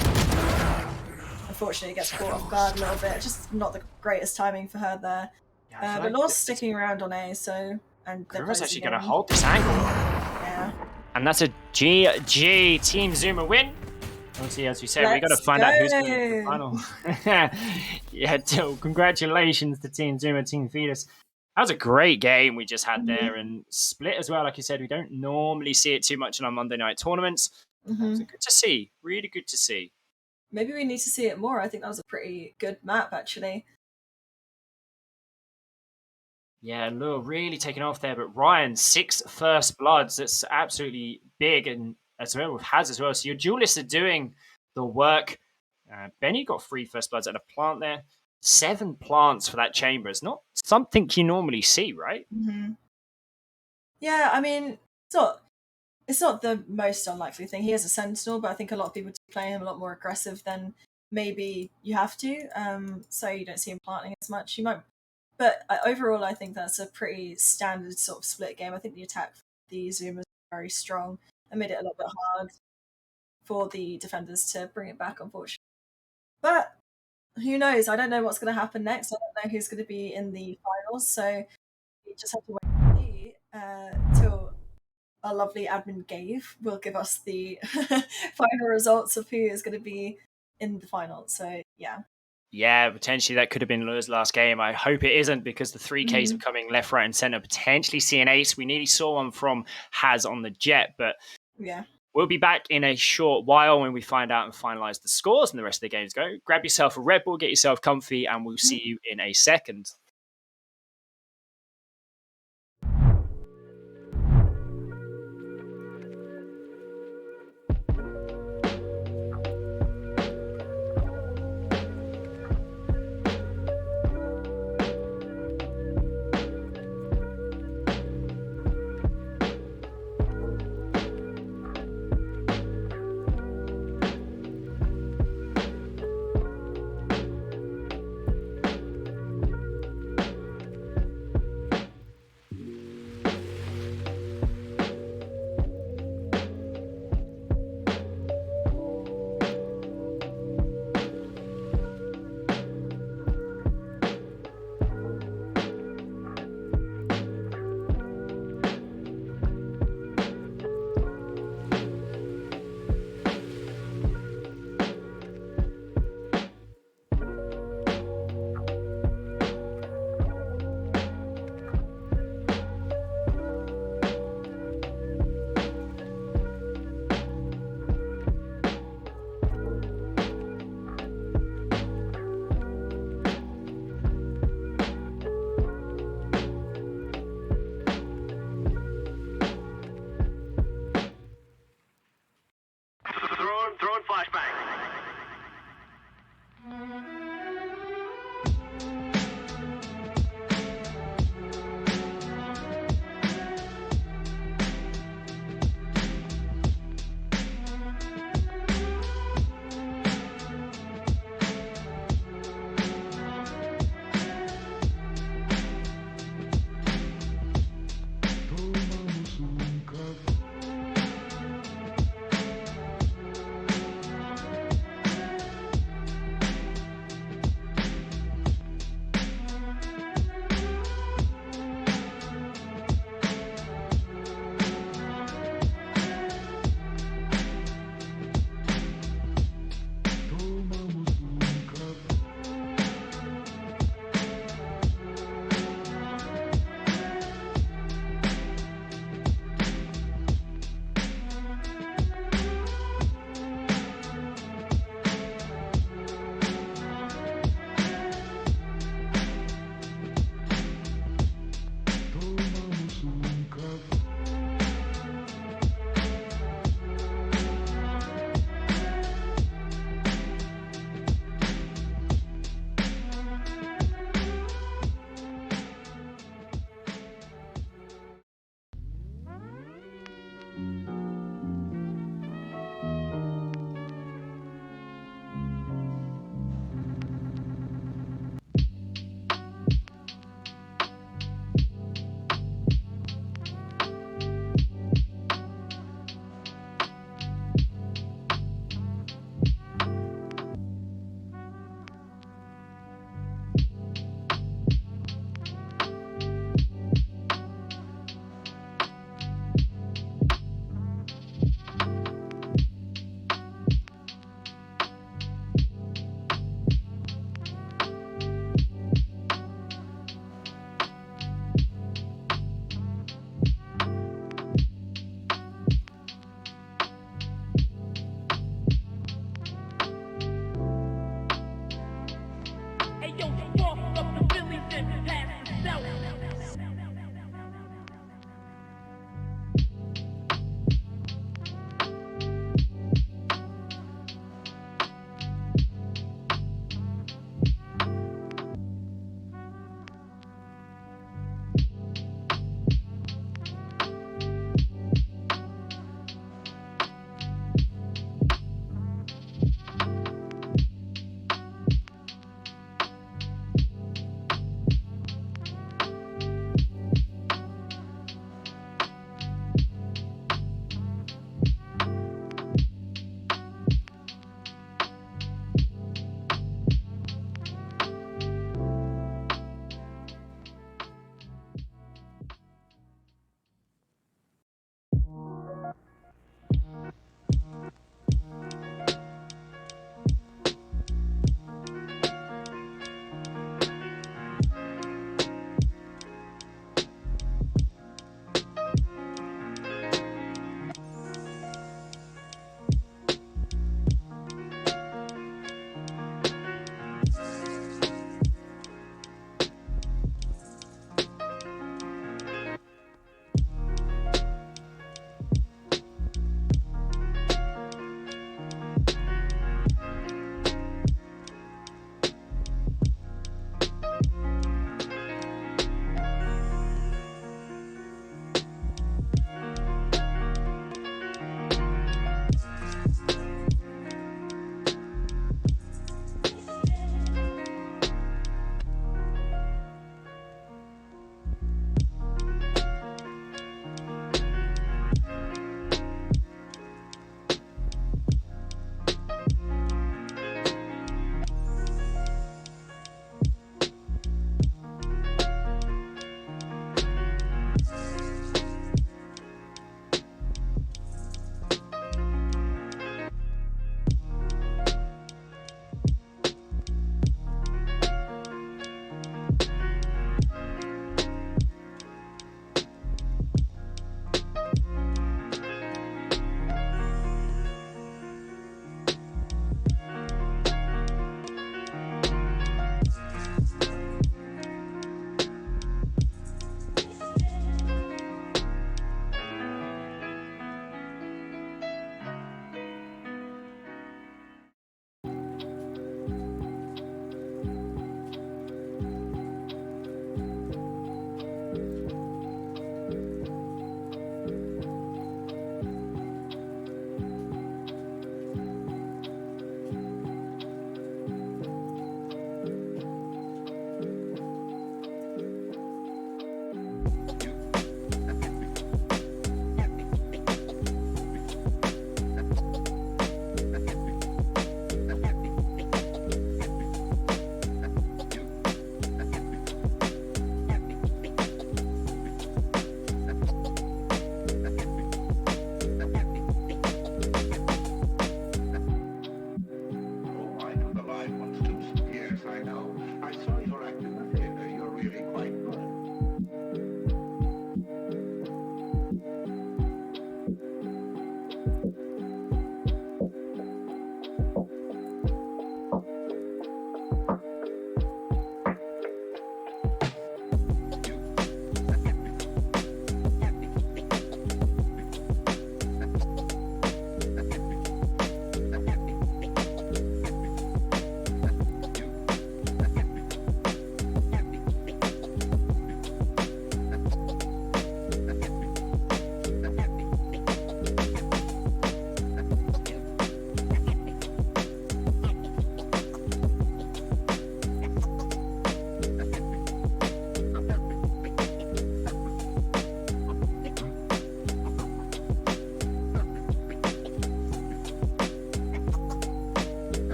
Unfortunately, it gets caught off guard a little bit. Just not the greatest timing for her there. Yeah, but Law's sticking around on A, so and Kura's actually going to hold this angle. Yeah. And that's a GG Team Zuma win. Obviously, as we said, we got to find out who's going to the final. Yeah, congratulations to Team Zuma, Team Fetus. That was a great game we just had there, and split as well. Like you said, we don't normally see it too much in our Monday night tournaments. So good to see. Really good to see. Maybe we need to see it more. I think that was a pretty good map, actually. Yeah, Lure really taking off there, but Ryan, 6 first bloods. That's absolutely big, and as well with Haz as well. So your duelists are doing the work. Benny got 3 first bloods at a plant there. 7 plants for that chamber. It's not something you normally see, right? Yeah, I mean, it's not the most unlikely thing. He is a sentinel, but I think a lot of people do play him a lot more aggressive than maybe you have to. So you don't see him planting as much. You might. But overall, I think that's a pretty standard sort of split game. I think the attack for the Zoomers was very strong and made it a little bit hard for the defenders to bring it back, unfortunately. But who knows? I don't know what's going to happen next. I don't know who's going to be in the finals. So we just have to wait and see till our lovely admin Gave will give us the final results of who is going to be in the final. So, yeah. Yeah, potentially that could have been Lure's last game. I hope it isn't, because the 3Ks are coming left, right, and center. Potentially see an ace. We nearly saw one from Haz on the Jet, but yeah, we'll be back in a short while when we find out and finalize the scores and the rest of the games go. Grab yourself a Red Bull, get yourself comfy, and we'll see you in a second.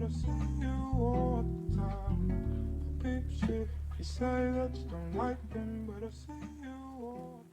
I've seen you all the time. The deep shit, you say that you don't like them, but I've seen you all.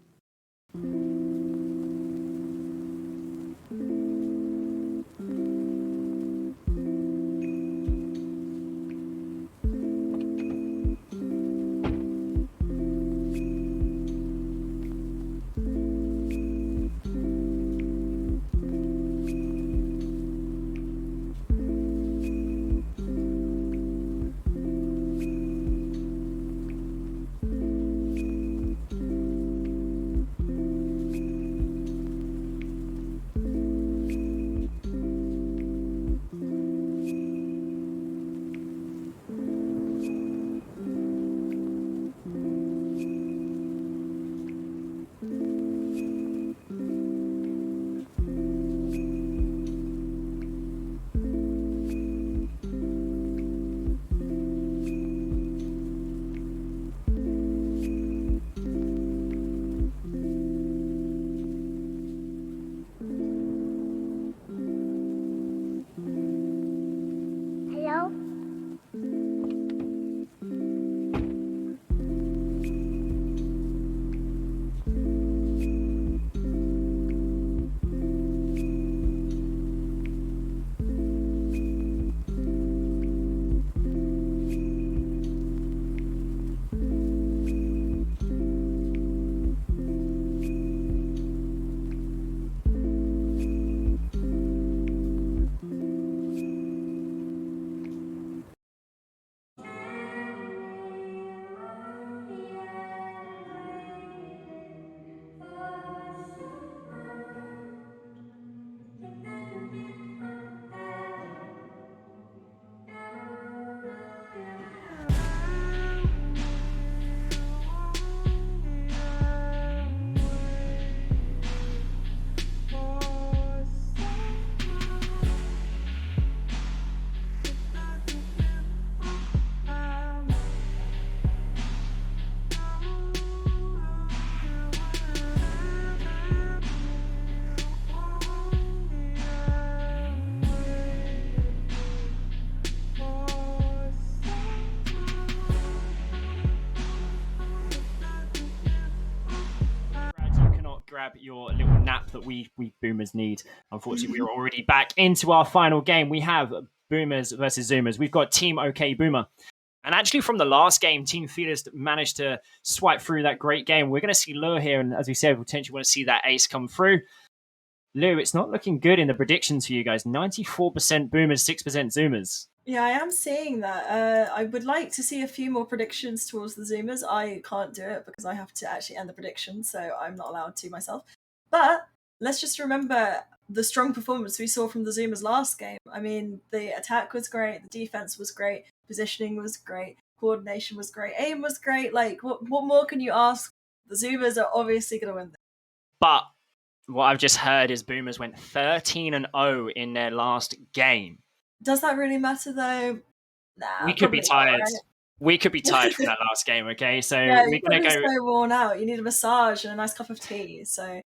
Grab your little nap that we boomers need. Unfortunately, we are already back into our final game. We have boomers versus zoomers. We've got Team OK Boomer. And actually, from the last game, Team Fearless managed to swipe through that great game. We're going to see Lure here, and as we said, we potentially want to see that ace come through. Lou, it's not looking good in the predictions for you guys. 94% boomers, 6% zoomers. Yeah, I am seeing that. I would like to see a few more predictions towards the zoomers. I can't do it because I have to actually end the prediction, so I'm not allowed to myself. But let's just remember the strong performance we saw from the zoomers last game. I mean, the attack was great, the defense was great, positioning was great, coordination was great, aim was great. Like, what more can you ask? The zoomers are obviously going to win this. But what I've just heard is boomers went 13-0 in their last game. Does that really matter though? Nah, we could be tired. Not, right? We could be tired from that last game, okay? So yeah, we're going to go. So worn out. You need a massage and a nice cup of tea. So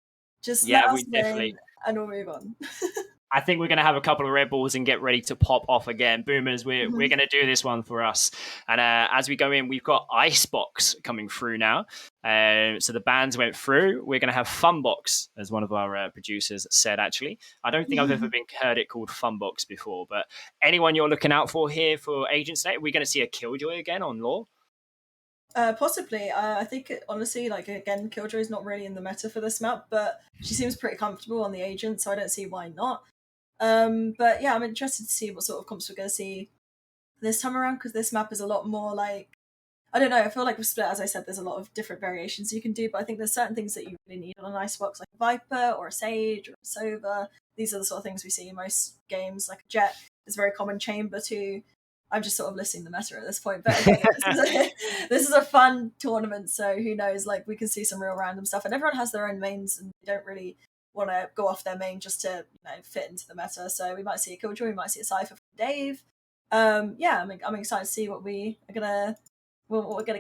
just let us win and we'll move on. I think we're going to have a couple of Red Bulls and get ready to pop off again. Boomers, we're going to do this one for us. And as we go in, we've got Icebox coming through now. So the bands went through. We're going to have Funbox, as one of our producers said, actually. I don't think I've ever heard it called Funbox before. But anyone you're looking out for here for Agents Day? Are we going to see a Killjoy again on Law? Possibly. I think, honestly, like, again, Killjoy is not really in the meta for this map, but she seems pretty comfortable on the Agent, so I don't see why not. But yeah, I'm interested to see what sort of comps we're going to see this time around, because this map is a lot more like, I don't know, I feel like with Split, as I said, there's a lot of different variations you can do, but I think there's certain things that you really need on an Icebox, like a Viper or a Sage or a Sova. These are the sort of things we see in most games. Like a Jet is a very common chamber too. I'm just sort of listing the meta at this point, but this is a fun tournament, so who knows, like, we can see some real random stuff, and everyone has their own mains and they don't really want to go off their main just to, fit into the meta. So we might see a Killjoy, we might see a Cypher from Dave. Yeah, I'm excited to see what we're gonna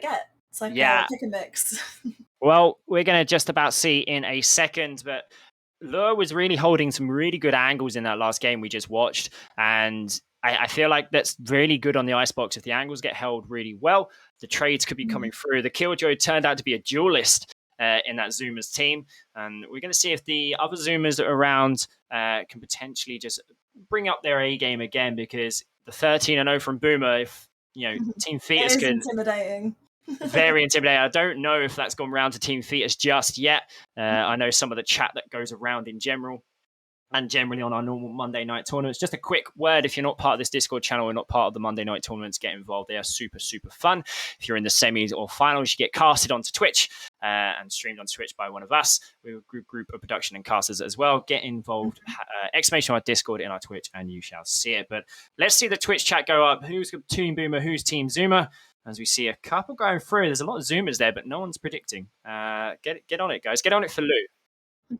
get. It's like a pick and mix. Well, we're gonna just about see in a second, but Lure was really holding some really good angles in that last game we just watched, and I feel like that's really good on the icebox. If the angles get held really well, the trades could be coming through. The Killjoy turned out to be a duelist in that Zoomers team. And we're going to see if the other Zoomers around can potentially just bring up their A game again, because the 13-0 from Boomer, if Team Fetus could... intimidating. Very intimidating. I don't know if that's gone round to Team Fetus just yet. I know some of the chat that goes around in general and generally on our normal Monday night tournaments. Just a quick word, if you're not part of this Discord channel or not part of the Monday night tournaments, get involved. They are super, super fun. If you're in the semis or finals, you get casted onto Twitch and streamed on Twitch by one of us. We're a group of production and casters as well. Get involved. Exclamation on our Discord in our Twitch and you shall see it. But let's see the Twitch chat go up. Who's Team Boomer? Who's Team Zoomer? As we see a couple going through. There's a lot of Zoomers there, but no one's predicting. Get on it, guys. Get on it for Lou.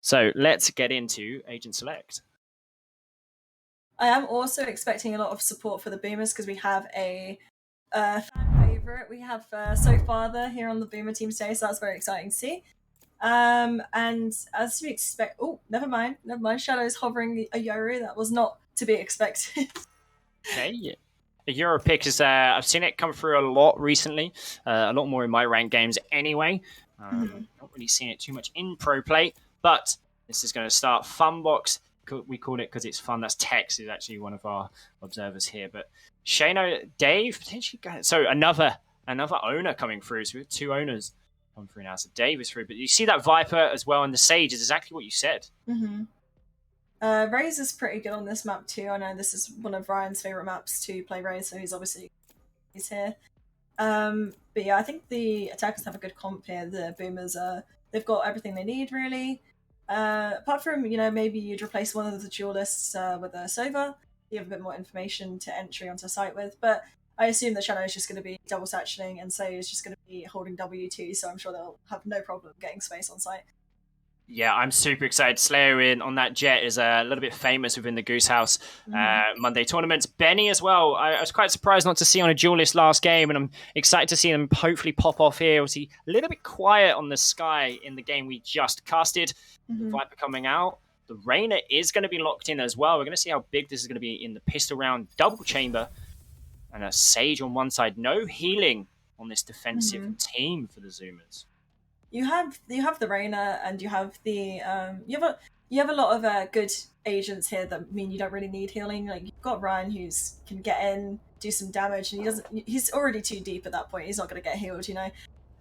So let's get into Agent Select. I am also expecting a lot of support for the Boomers because we have a fan favorite. We have SoFarther here on the Boomer team today, so that's very exciting to see. And as you expect, never mind. Shadow's hovering a Yoru. That was not to be expected. Okay, yeah. The Euro pick is, I've seen it come through a lot recently, a lot more in my ranked games anyway. Not really seeing it too much in pro play, but this is going to start Funbox. We call it because it's fun. That's Tex, who's actually one of our observers here. But Shano, Dave, potentially. So another owner coming through. So we have 2 owners coming through now. So Dave is through. But you see that Viper as well, and the Sage is exactly what you said. Raze is pretty good on this map too. I know this is one of Ryan's favorite maps to play Raze, so he's here. But yeah, I think the attackers have a good comp here. The Boomers they've got everything they need really. Apart from maybe you'd replace one of the duelists with a Sova. You have a bit more information to entry onto a site with, but I assume the Shadow is just going to be double satching and Say is just going to be holding W2, so I'm sure they'll have no problem getting space on site. Yeah, I'm super excited. Slayer in on that jet is a little bit famous within the Goose House Monday tournaments. Benny as well. I was quite surprised not to see on a duelist last game, and I'm excited to see them hopefully pop off here. Obviously, a little bit quiet on the Sky in the game we just casted. The Viper coming out. The Reyna is going to be locked in as well. We're going to see how big this is going to be in the pistol round. Double chamber. And a Sage on one side. No healing on this defensive team for the Zoomers. You have the Reyna, and you have the you have a lot of good agents here that mean you don't really need healing. Like you've got Ryan who's can get in, do some damage, and he's already too deep at that point. He's not going to get healed,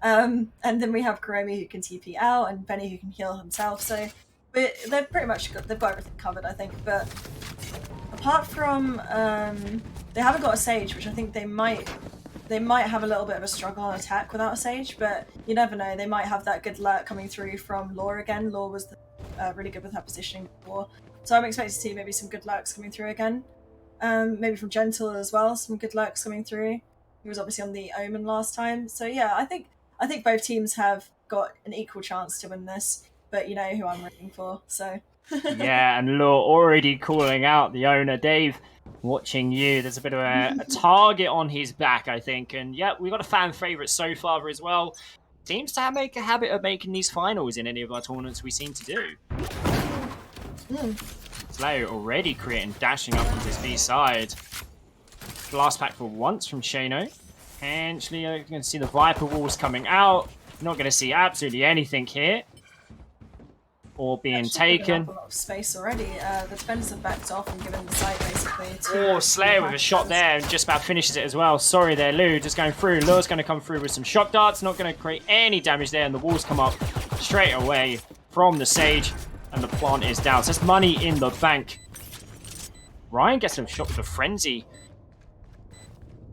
And then we have Kuromi who can TP out, and Benny who can heal himself. So they've pretty much they've got everything covered, I think. But apart from they haven't got a Sage, which I think they might have a little bit of a struggle on attack without a Sage, but you never know. They might have that good lurk coming through from Law again. Law was really good with her positioning before. So I'm expecting to see maybe some good lurks coming through again. Maybe from Gentle as well, some good lurks coming through. He was obviously on the Omen last time. So yeah, I think both teams have got an equal chance to win this, but you know who I'm rooting for, so... Yeah, and Law already calling out the owner. Dave, watching you. There's a bit of a target on his back, I think. And yeah, we've got a fan favourite SoFarther as well. Seems to make a habit of making these finals in any of our tournaments we seem to do. Slayer already creating, dashing up onto his B side. Blast pack for once from Shano. Actually, you're going to see the Viper walls coming out. Not going to see absolutely anything here. Or being taken. A lot of space already. The defenders have backed off and given the site basically to... Slayer with a shot there and just about finishes it as well. Sorry there, Lou. Just going through. Lure's going to come through with some shock darts. Not going to create any damage there. And the walls come up straight away from the Sage. And the plant is down. So that's money in the bank. Ryan gets him shot with a frenzy.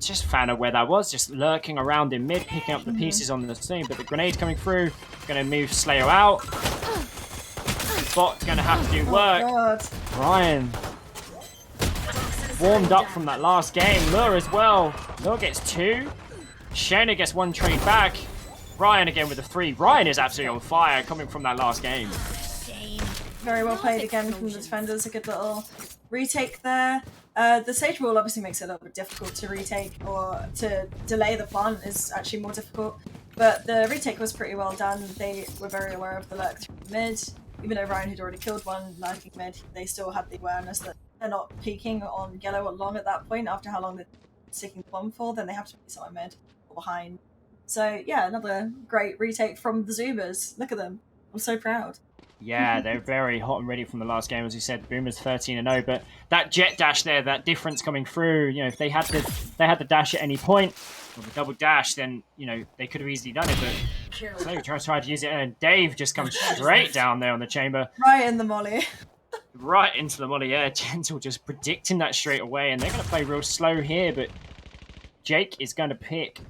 Just found out where that was. Just lurking around in mid, picking up the pieces on the scene. But the grenade coming through. Going to move Slayer out. Bot's going to have to do work. Ryan warmed up from that last game. Lure as well. Lure gets 2. Shana gets 1 trade back. Ryan again with a 3. Ryan is absolutely on fire coming from that last game. Very well played again from the defenders. A good little retake there. The Sage wall obviously makes it a little bit difficult to retake, or to delay the plant is actually more difficult. But the retake was pretty well done. They were very aware of the lurk through mid. Even though Ryan had already killed one lurking mid, they still had the awareness that they're not peeking on yellow or long at that point after how long they're sticking the bomb for, then they have to be somewhere mid or behind. So yeah, another great retake from the Zoomers. Look at them. I'm so proud. Yeah, they're very hot and ready from the last game, as you said. Boomers 13-0, but that jet dash there, that difference coming through. You know, if they had the dash at any point, or the double dash, then you know they could have easily done it. But so tried to use it, and Dave just comes straight down there on the chamber, right in the molly. Right into the molly. Yeah, Gentle just predicting that straight away, and they're going to play real slow here. But Jake is going to pick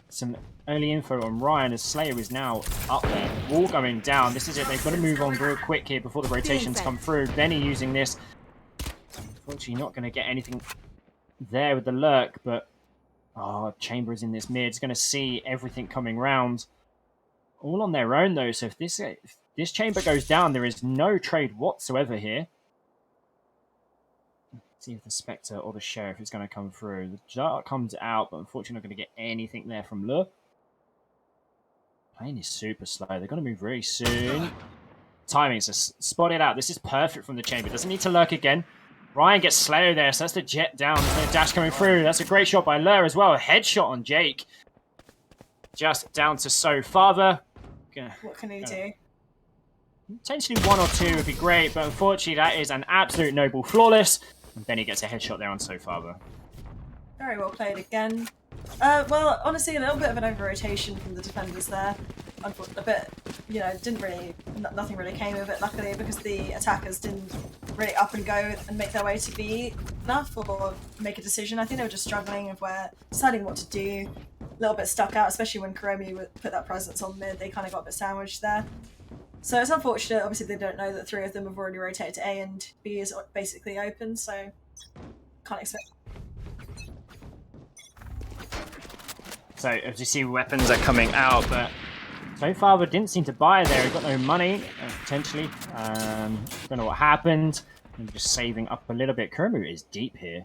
some early info on Ryan as Slayer is now up there. Wall going down. This is it. They've got to move on real quick here before the rotations come through. Benny using this. Unfortunately, not going to get anything there with the lurk, but Chamber is in this mid. It's going to see everything coming round. All on their own, though. So if this Chamber goes down, there is no trade whatsoever here. See if the Spectre or the Sheriff is going to come through. The Dart comes out, but unfortunately not going to get anything there from Lure. Plane is super slow. They're going to move very soon. Timing's just spotted out. This is perfect from the Chamber. Doesn't need to lurk again. Ryan gets Slayer there, so that's the jet down. There's no dash coming through. That's a great shot by Lure as well. A headshot on Jake. Just down to So Father. What can he do? Potentially 1 or 2 would be great, but unfortunately that is an absolute noble flawless. And Benny gets a headshot there on So Father. Very well played again. Well, honestly, a little bit of an over-rotation from the defenders there. A bit, you know, nothing really came of it, luckily, because the attackers didn't really up and go and make their way to B enough or make a decision. I think they were just struggling of deciding what to do. A little bit stuck out, especially when Kuromi put that presence on mid. They kind of got a bit sandwiched there. So it's unfortunate. Obviously, they don't know that 3 of them have already rotated to A and B is basically open, so can't expect. So as you see, weapons are coming out, but So Father didn't seem to buy there. He got no money, potentially. Don't know what happened. I'm just saving up a little bit. Kurmu is deep here.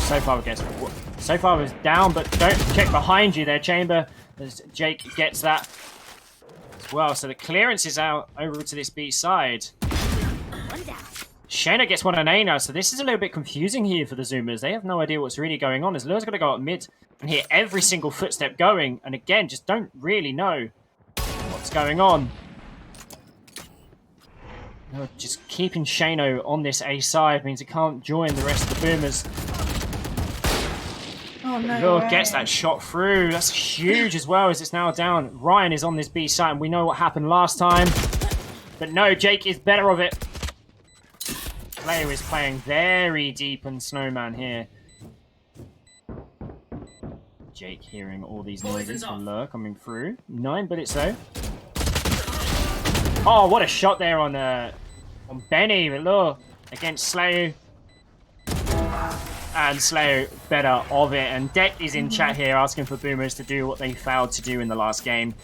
So Father is down, but don't check behind you there, Chamber. As Jake gets that as well. So the clearance is out over to this B side. Shayna gets one on A now, so this is a little bit confusing here for the Zoomers. They have no idea what's really going on. As Lure's going to go up mid and hear every single footstep going, and again, just don't really know what's going on. No, just keeping Shano on this A side means he can't join the rest of the Boomers. Oh, no Lure way. gets that shot through. That's huge as well as it's now down. Ryan is on this B side, and we know what happened last time. But no, Jake is better of it. Player is playing very deep in Snowman here. Jake hearing all these noises from Lure coming through. 9 bullets though. Oh, what a shot there on Benny. But Lure against Slayer. And Slayer better of it. And Deck is in chat here asking for Boomers to do what they failed to do in the last game.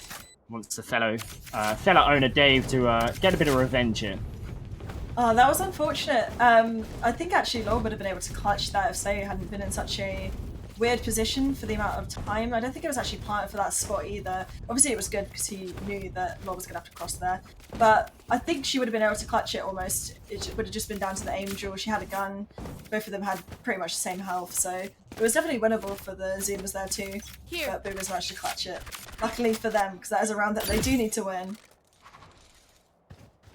Wants the fellow owner Dave to get a bit of revenge here. Oh, that was unfortunate. I think actually Lore would have been able to clutch that if Slayer hadn't been in such a weird position for the amount of time. I don't think it was actually planted for that spot either. Obviously it was good because he knew that Lore was going to have to cross there. But I think she would have been able to clutch it almost. It would have just been down to the aim duel. She had a gun. Both of them had pretty much the same health. So it was definitely winnable for the Zoomers there too. But Boomers managed to clutch it. Luckily for them, because that is a round that they do need to win.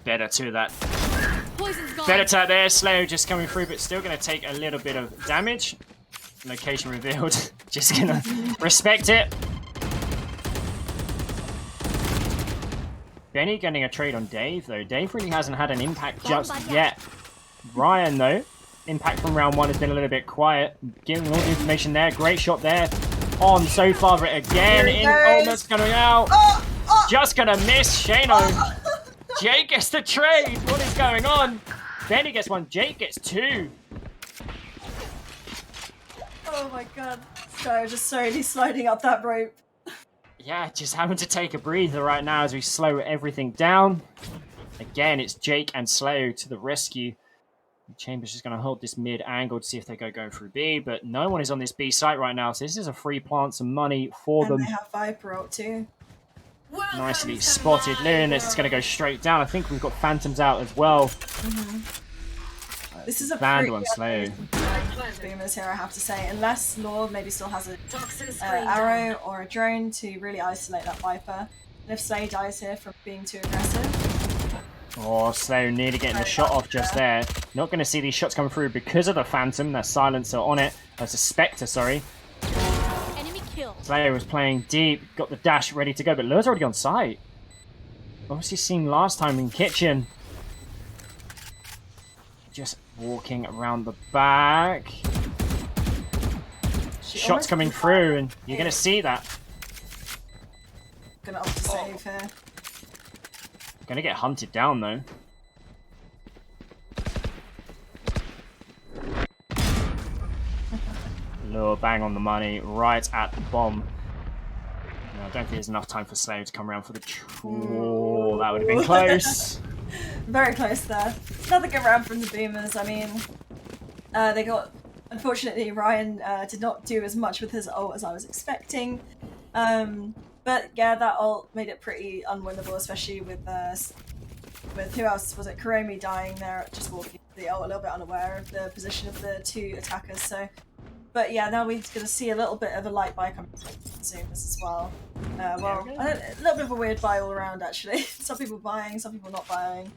Better to that. Better to there. Slayer just coming through, but still going to take a little bit of damage. Location revealed. Just going to respect it. Benny getting a trade on Dave, though. Dave really hasn't had an impact just yet. Ryan, though, impact from round 1 has been a little bit quiet. Giving all the information there. Great shot there. On So Father again. In almost coming out. Just going to miss. Shano. Jake gets the trade. What is going on? Benny gets 1. Jake gets 2. Oh my god. So just slowly sliding up that rope. Yeah, just having to take a breather right now as we slow everything down. Again, it's Jake and Slayer to the rescue. Chambers just going to hold this mid angle to see if they go through B, but no one is on this B site right now, so this is a free plant, some money for them. And they have Viper out too. Nicely spotted. Lunas is going to go straight down. I think we've got Phantoms out as well. This is a banned pretty one slow. boomers here, I have to say. Unless Lord maybe still has an arrow or a drone to really isolate that Viper. And if Slay dies here from being too aggressive. Oh, Slow nearly getting the shot off just there. Not going to see these shots coming through because of the Phantom. That silencer on it. That's a Spectre, sorry. Enemy kill. Slayer was playing deep, got the dash ready to go, but Lure's already on site. Obviously seen last time in Kitchen. Just walking around the back. Shots coming through, and you're going to see that. Gonna opt to save here. Going to get hunted down, though. Lure, bang on the money, right at the bomb. No, I don't think there's enough time for Slave to come around for the... Oh, that would have been close. Very close there. Another good round from the Boomers. I mean, they got... Unfortunately, Ryan did not do as much with his ult as I was expecting. But yeah, that ult made it pretty unwinnable, especially with who else was it? Kuromi dying there, just walking the ult, a little bit unaware of the position of the two attackers. So, but yeah, now we're going to see a little bit of a light buy coming from Zoomers as well. A little bit of a weird buy all around actually. Some people buying, some people not buying.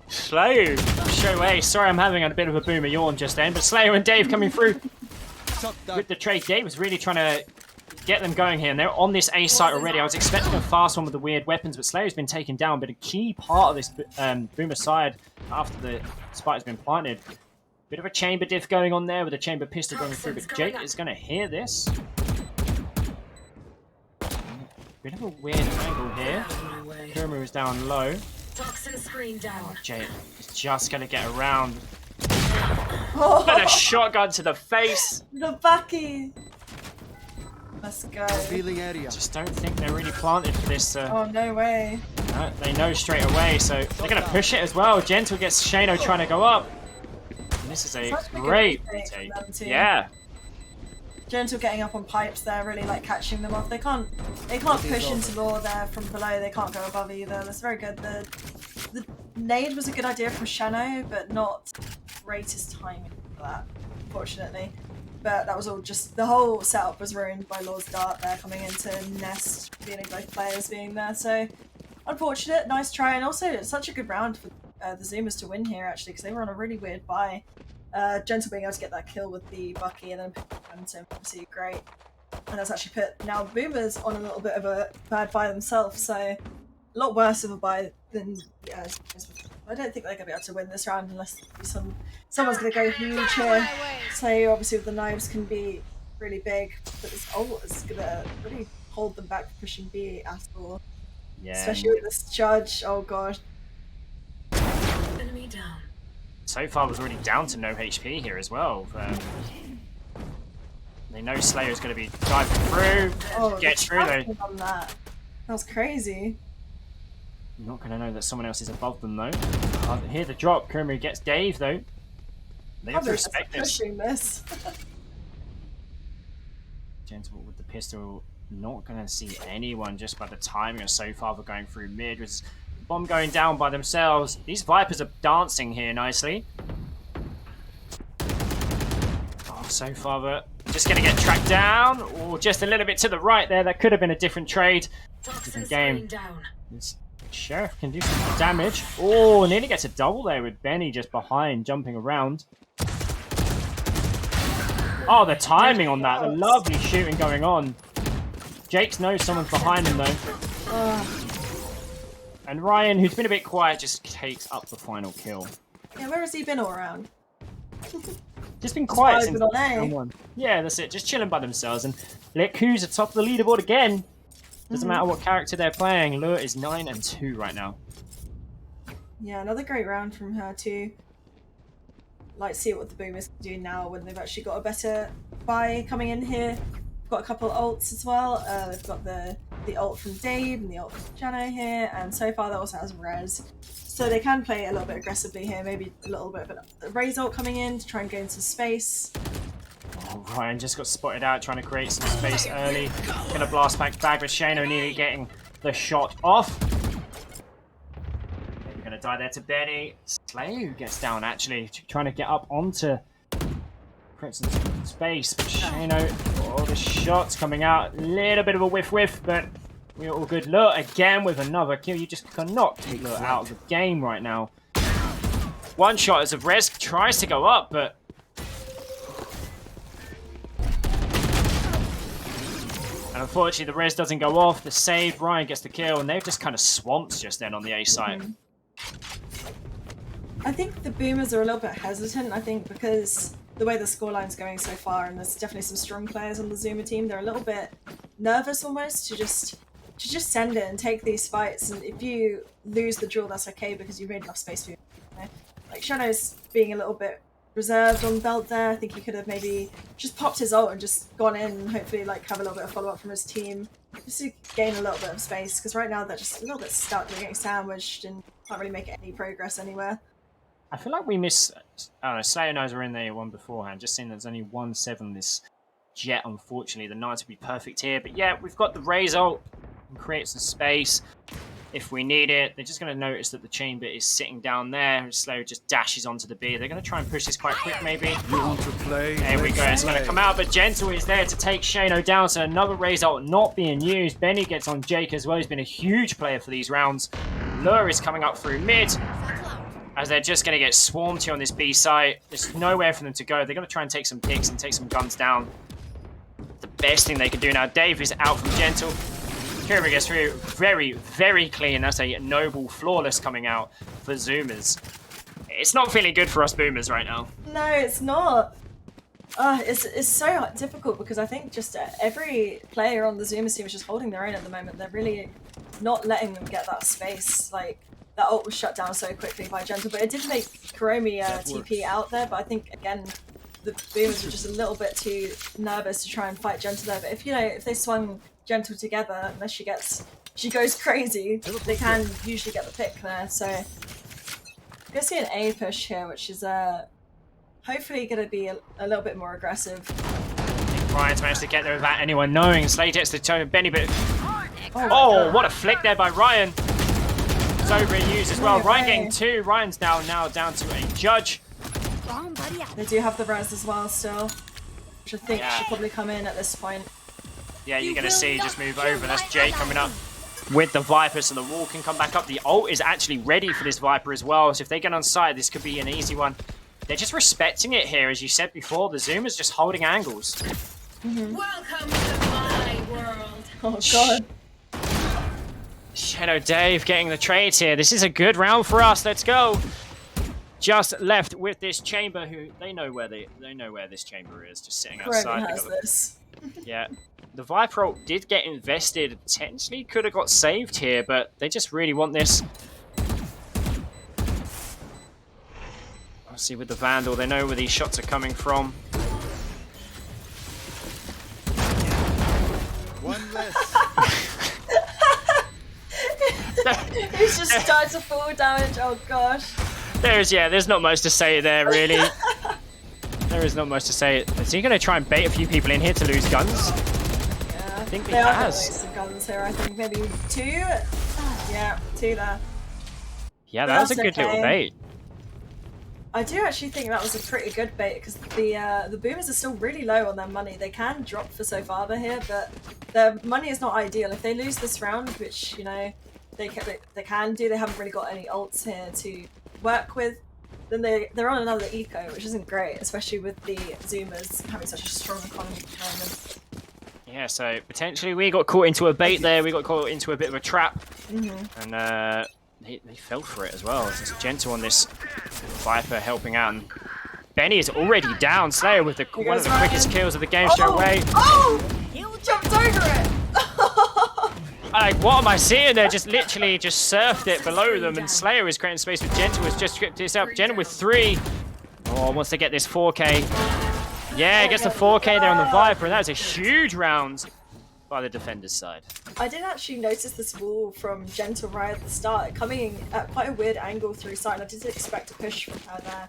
Slow, show away. Sorry, I'm having a bit of a boomer yawn just then, but Slayer and Dave coming through with the trade. Dave was really trying to get them going here, and they're on this A site already. I was expecting a fast one with the weird weapons, but Slayer's been taken down. But a key part of this boomer side after the spike has been planted. Bit of a chamber diff going on there with a chamber pistol going through, but Jake is going to hear this. Bit of a weird angle here. Kuruma is down low. Toxin screen down. Oh, Jake is just going to get around. And a shotgun to the face. The Bucky. Let's go. Just don't think they're really planted for this. Oh, no way. They know straight away, so they're going to push it as well. Gentle gets Shano trying to go up. And this is a great retake. Yeah. Gentle getting up on pipes there, really like catching them off. They can't push into lore there from below. They can't go above either. That's very good. The nade was a good idea from Shano, but not greatest timing for that, unfortunately. But that was all just, the whole setup was ruined by Lore's dart there coming into Nest, feeling both players being there. So unfortunate, nice try, and also it's such a good round for the Zoomers to win here actually, because they were on a really weird buy. Gentle being able to get that kill with the Bucky and then pick Phantom, obviously great. And that's actually put now Boomers on a little bit of a bad buy themselves, so a lot worse of a buy than I don't think they're going to be able to win this round unless someone's going to go huge here. So obviously with the knives can be really big, but this ult is going to really hold them back from pushing B at all. Yeah. Especially with this judge, oh gosh. Enemy down. So far was already down to no HP here as well. They know Slayer's going to be diving through. Oh, gets through though. On that was crazy. You're not going to know that someone else is above them though. Here the drop. Kuruma gets Dave though. They have to respect this. Gentle with the pistol. Not going to see anyone just by the timing of so far for going through mid. With bomb going down by themselves. These Vipers are dancing here nicely. Oh, so far, but just going to get tracked down. Or just a little bit to the right there. That could have been a different trade. Different game. This Sheriff can do some damage. Oh, nearly gets a double there with Benny just behind, jumping around. Oh, the timing on that. The lovely shooting going on. Jakes knows someone's behind him though. And Ryan, who's been a bit quiet, just takes up the final kill. Yeah, where has he been all around? Just been quiet since one. Yeah, that's it. Just chilling by themselves. And Leku's atop of the leaderboard again. Doesn't matter what character they're playing. Lure is 9-2 right now. Yeah, another great round from her too. Like, see what the Boomers can do now when they've actually got a better buy coming in here. Got a couple ults as well. They've got the ult from Dave and the ult from Jano here, and so far that also has res. So they can play a little bit aggressively here, maybe a little bit of a raise ult coming in to try and go into space. Oh, Ryan just got spotted out trying to create some space early. Gonna blast back with Shano nearly getting the shot off. Maybe gonna die there to Benny. Slayer who gets down, actually, trying to get up onto Crimson's space. But Shano, all the shots coming out. A little bit of a whiff, but we're all good. Look, again with another kill. You just cannot take Lure out of the game right now. One shot as a Res tries to go up, but and unfortunately, the res doesn't go off. The save, Ryan gets the kill, and they've just kind of swamped just then on the A side. I think the Boomers are a little bit hesitant, I think, because the way the scoreline's going so far, and there's definitely some strong players on the Zuma team, they're a little bit nervous almost to just send it and take these fights. And if you lose the duel, that's okay because you've made enough space for you. Like, Shadow's being a little bit reserved on belt there. I think he could have maybe just popped his ult and just gone in and hopefully like have a little bit of follow-up from his team just to gain a little bit of space, because right now they're just a little bit stuck. They're getting sandwiched and can't really make any progress anywhere. I feel like we miss... I don't know, Slayer and Knives were in there one beforehand. Just seeing there's only 1-7 this Jet, unfortunately. The Knights would be perfect here. But yeah, we've got the Raze ult and create some space if we need it. They're just going to notice that the chamber is sitting down there. Slayer just dashes onto the B. They're going to try and push this quite quick, maybe. You want to play? There we go. It's going to come out, but Gentle is there to take Shano down. So another Raze ult not being used. Benny gets on Jake as well. He's been a huge player for these rounds. Lure is coming up through mid, as they're just going to get swarmed here on this B site. There's nowhere for them to go. They're going to try and take some picks and take some guns down. The best thing they can do now. Dave is out from Gentle. Kira gets through very, very clean. That's a noble, flawless coming out for Zoomers. It's not feeling good for us Boomers right now. No, it's not. It's so difficult because I think just every player on the Zoomers team is just holding their own at the moment. They're really not letting them get that space. Like, that ult was shut down so quickly by Gentle, but it did make Kuromi TP out there. But I think, again, the Boomers were just a little bit too nervous to try and fight Gentle there. But if they swung Gentle together, unless she goes crazy, they can usually get the pick there. So I'm gonna see an A push here, which is hopefully gonna be a little bit more aggressive. Ryan's managed to get there without anyone knowing. Slay gets the tone of Benny, but oh, what a flick there by Ryan. It's overused as well. Ryan getting 2. Ryan's now down to a judge. They do have the res as well still, which I think should probably come in at this point. Yeah, you're going to see just move over. That's Jay coming up with the Viper, so the wall can come back up. The ult is actually ready for this Viper as well, so if they get on side, this could be an easy one. They're just respecting it here, as you said before. The Zoomers just holding angles. Welcome to my world. Oh god. Shadow Dave getting the trades here. This is a good round for us. Let's go. Just left with this chamber, who they know where this chamber is, just sitting outside. Has this. Yeah. The Viper ult did get invested. Potentially could have got saved here, but they just really want this. Obviously with the Vandal, they know where these shots are coming from. One less. He's just started to full damage. Oh gosh. There's not much to say there, really. There is not much to say. Is he going to try and bait a few people in here to lose guns? Yeah, I think he they are has. lose some guns here. I think maybe 2. Yeah, 2 there. Yeah, that was a good little bait. I do actually think that was a pretty good bait because the Boomers are still really low on their money. They can drop for so far here, but their money is not ideal. If they lose this round, which they can do, they haven't really got any ults here to work with, then they're on another eco, which isn't great, especially with the Zoomers having such a strong economy at the moment. Yeah, so potentially we got caught into a bait there. We got caught into a bit of a trap, and they fell for it as well. It's Gentle on this Viper helping out. And Benny is already down. Slayer with one of the quickest kills of the game straight away. Oh! He jumped over it! Like, what am I seeing there? Just literally just surfed it below them, and Slayer is creating space with Gentle. Has just stripped this up. Gentle with 3. Oh, wants to get this 4K. Yeah, gets the 4K there on the Viper, and that was a huge round by the defender's side. I did actually notice this wall from Gentle right at the start, coming at quite a weird angle through side. I didn't expect a push from her there,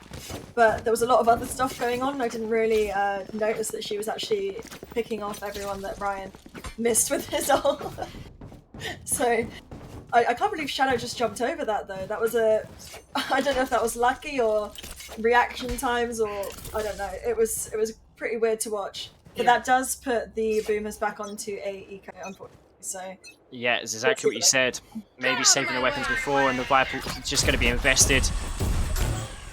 but there was a lot of other stuff going on. I didn't really notice that she was actually picking off everyone that Ryan missed with his ult. So I can't believe Shadow just jumped over that though. That was a, I don't know if that was lucky or reaction times or I don't know. It was pretty weird to watch. But that does put the boomers back onto a eco, unfortunately. So yeah, it's exactly what you said. Maybe saving the weapons before, and the Viper is just going to be invested.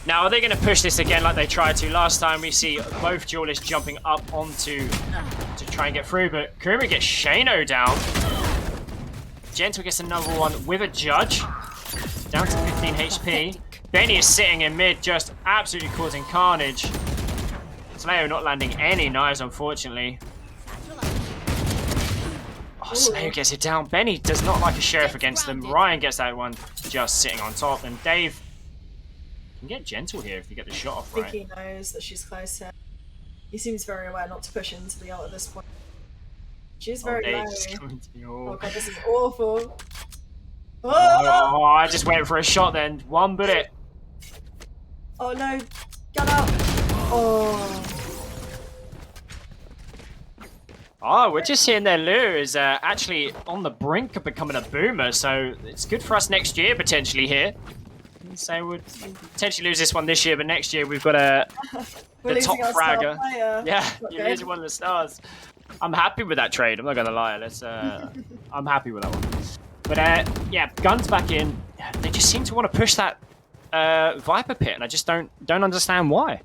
Now, are they going to push this again like they tried to last time? We see both duelists jumping up onto to try and get through, but Kuruma gets Shano down. Gentle gets another one with a judge. Down to 15 HP. Benny is sitting in mid, just absolutely causing carnage. Slayo not landing any knives, unfortunately. Oh, Slayo gets it down. Benny does not like a sheriff against them. Ryan gets that one just sitting on top. And Dave can get Gentle here if you get the shot off right. I think he knows that she's close here. He seems very aware not to push into the ult at this point. She's very low. Oh god, this is awful. Oh, I just went for a shot then. One bullet. Oh no, get out. Oh. Oh, we're just seeing there Lou is actually on the brink of becoming a boomer, so it's good for us next year potentially here. So we'll potentially lose this one this year, but next year we've got the top fragger. Yeah, you're losing one of the stars. I'm happy with that trade. I'm not gonna lie. I'm happy with that one. But yeah, guns back in. They just seem to want to push that Viper pit, and I just don't understand why.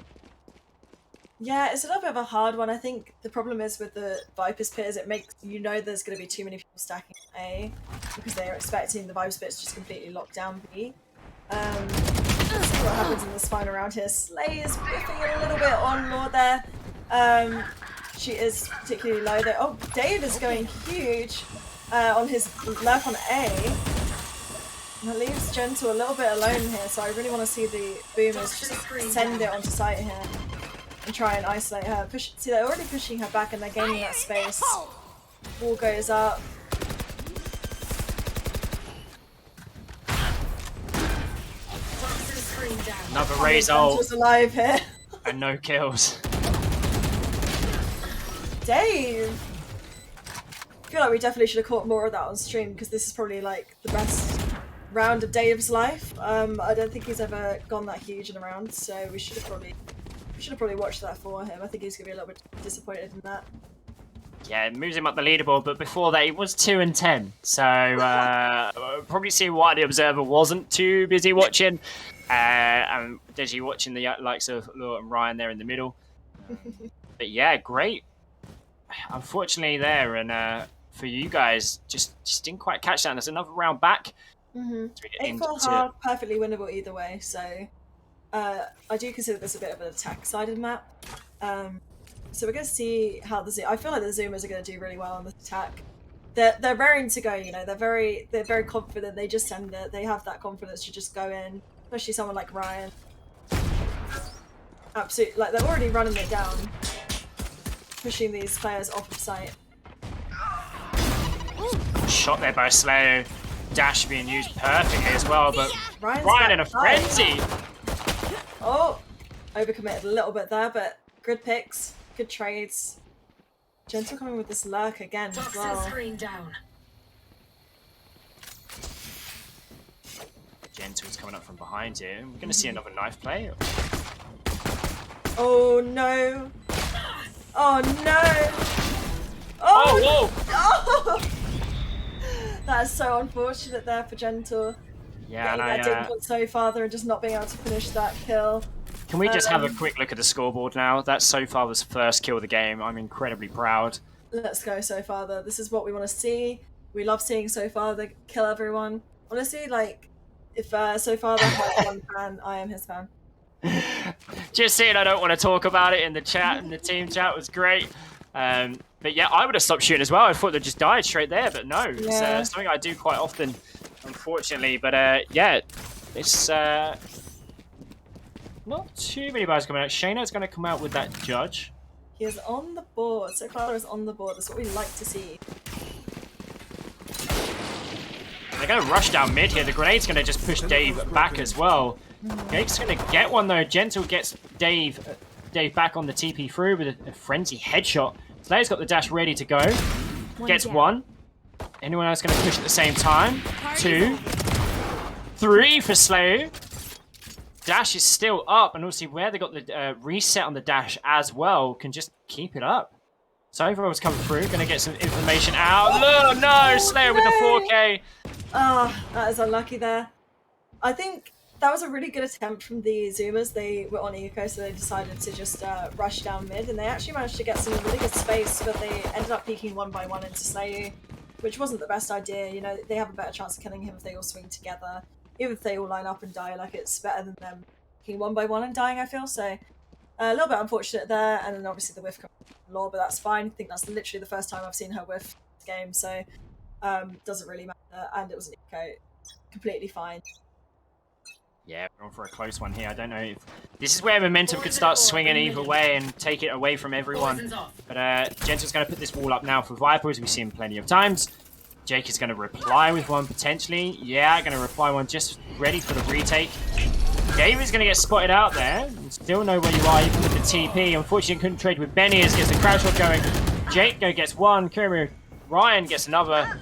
Yeah, it's a little bit of a hard one. I think the problem is with the Viper's pit is it makes there's going to be too many people stacking A because they're expecting the Viper's pit to just completely lock down B. Let's see what happens in this final round here. Slay is whiffing a little bit on Lord there. She is particularly low there. Oh, Dave is going huge on his lurk on A. And that leaves Gentle a little bit alone here, so I really want to see the boomers just send it onto site here and try and isolate her. See, they're already pushing her back and they're gaining that space. Wall goes up. Another raise ult. Gentle's alive here. And no kills. Dave! I feel like we definitely should have caught more of that on stream because this is probably like the best round of Dave's life. I don't think he's ever gone that huge in a round, so we should have probably watched that for him. I think he's gonna be a little bit disappointed in that. Yeah, it moves him up the leaderboard, but before that he was 2-10. So probably see why the observer wasn't too busy watching. And Deji watching the likes of Laura and Ryan there in the middle. But yeah, great. Unfortunately there, and for you guys, just didn't quite catch that. And there's another round back. 8-4 hard, perfectly winnable either way. So I do consider this a bit of an attack-sided map. So we're going to see how I feel like the Zoomers are going to do really well on this attack. They're raring to go, you know. They're very confident. They just send it. They have that confidence to just go in, especially someone like Ryan. Absolutely, like they're already running it down, pushing these players off of site. Shot there by Slayo. Dash being used perfectly as well, but Ryan in a frenzy. Oh, overcommitted a little bit there, but good picks, good trades. Gentle coming with this lurk again as well. Gentle's coming up from behind here. We're going to see another knife play. Oh no! Oh no! Oh, whoa! Oh! That is so unfortunate there for Gentle. Yeah, and that didn't put so farther and just not being able to finish that kill. Can we just have a quick look at the scoreboard now? That's SoFarther's first kill of the game. I'm incredibly proud. Let's go SoFarther. This is what we want to see. We love seeing SoFarther kill everyone. Honestly, like, if SoFarther had one fan, I am his fan. Just saying, I don't want to talk about it in the chat, and the team chat was great. But yeah, I would have stopped shooting as well. I thought they just died straight there, but no. Yeah. It's something I do quite often, unfortunately. But yeah, it's not too many buys coming out. Shayna's going to come out with that judge. He is on the board. SoFarther is on the board. That's what we like to see. They're going to rush down mid here. The grenade's going to just push Dave back as well. Gake's going to get one though. Gentle gets Dave back on the TP through with a frenzy headshot. Slayer's got the dash ready to go. Gets one. Anyone else going to push at the same time? 2, 3 for Slayer. Dash is still up, and obviously where they got the reset on the dash as well can just keep it up. So everyone's coming through, going to get some information out. Look, no, Slayer with the 4K. Ah, that is unlucky there. I think that was a really good attempt from the Zoomers. They were on eco, so they decided to just rush down mid, and they actually managed to get some really good space, but they ended up peeking 1 by 1 into Slayer, which wasn't the best idea. You know, they have a better chance of killing him if they all swing together. Even if they all line up and die, like, it's better than them peeking 1 by 1 and dying, I feel. So a little bit unfortunate there, and then obviously the whiff comes from Law, but that's fine. I think that's literally the first time I've seen her whiff this game, so doesn't really matter. And it was an eco, completely fine. Yeah, we're on for a close one here. I don't know if... This is where momentum could start swinging either way and take it away from everyone. But Gentle's going to put this wall up now for Viper, as we've seen plenty of times. Jake is going to reply with one, potentially. Yeah, going to reply one, just ready for the retake. David's going to get spotted out there. Still know where you are, even with the TP. Unfortunately, couldn't trade with Benny as gets the crouch shot going. Jake gets one. Kurumi Ryan gets another.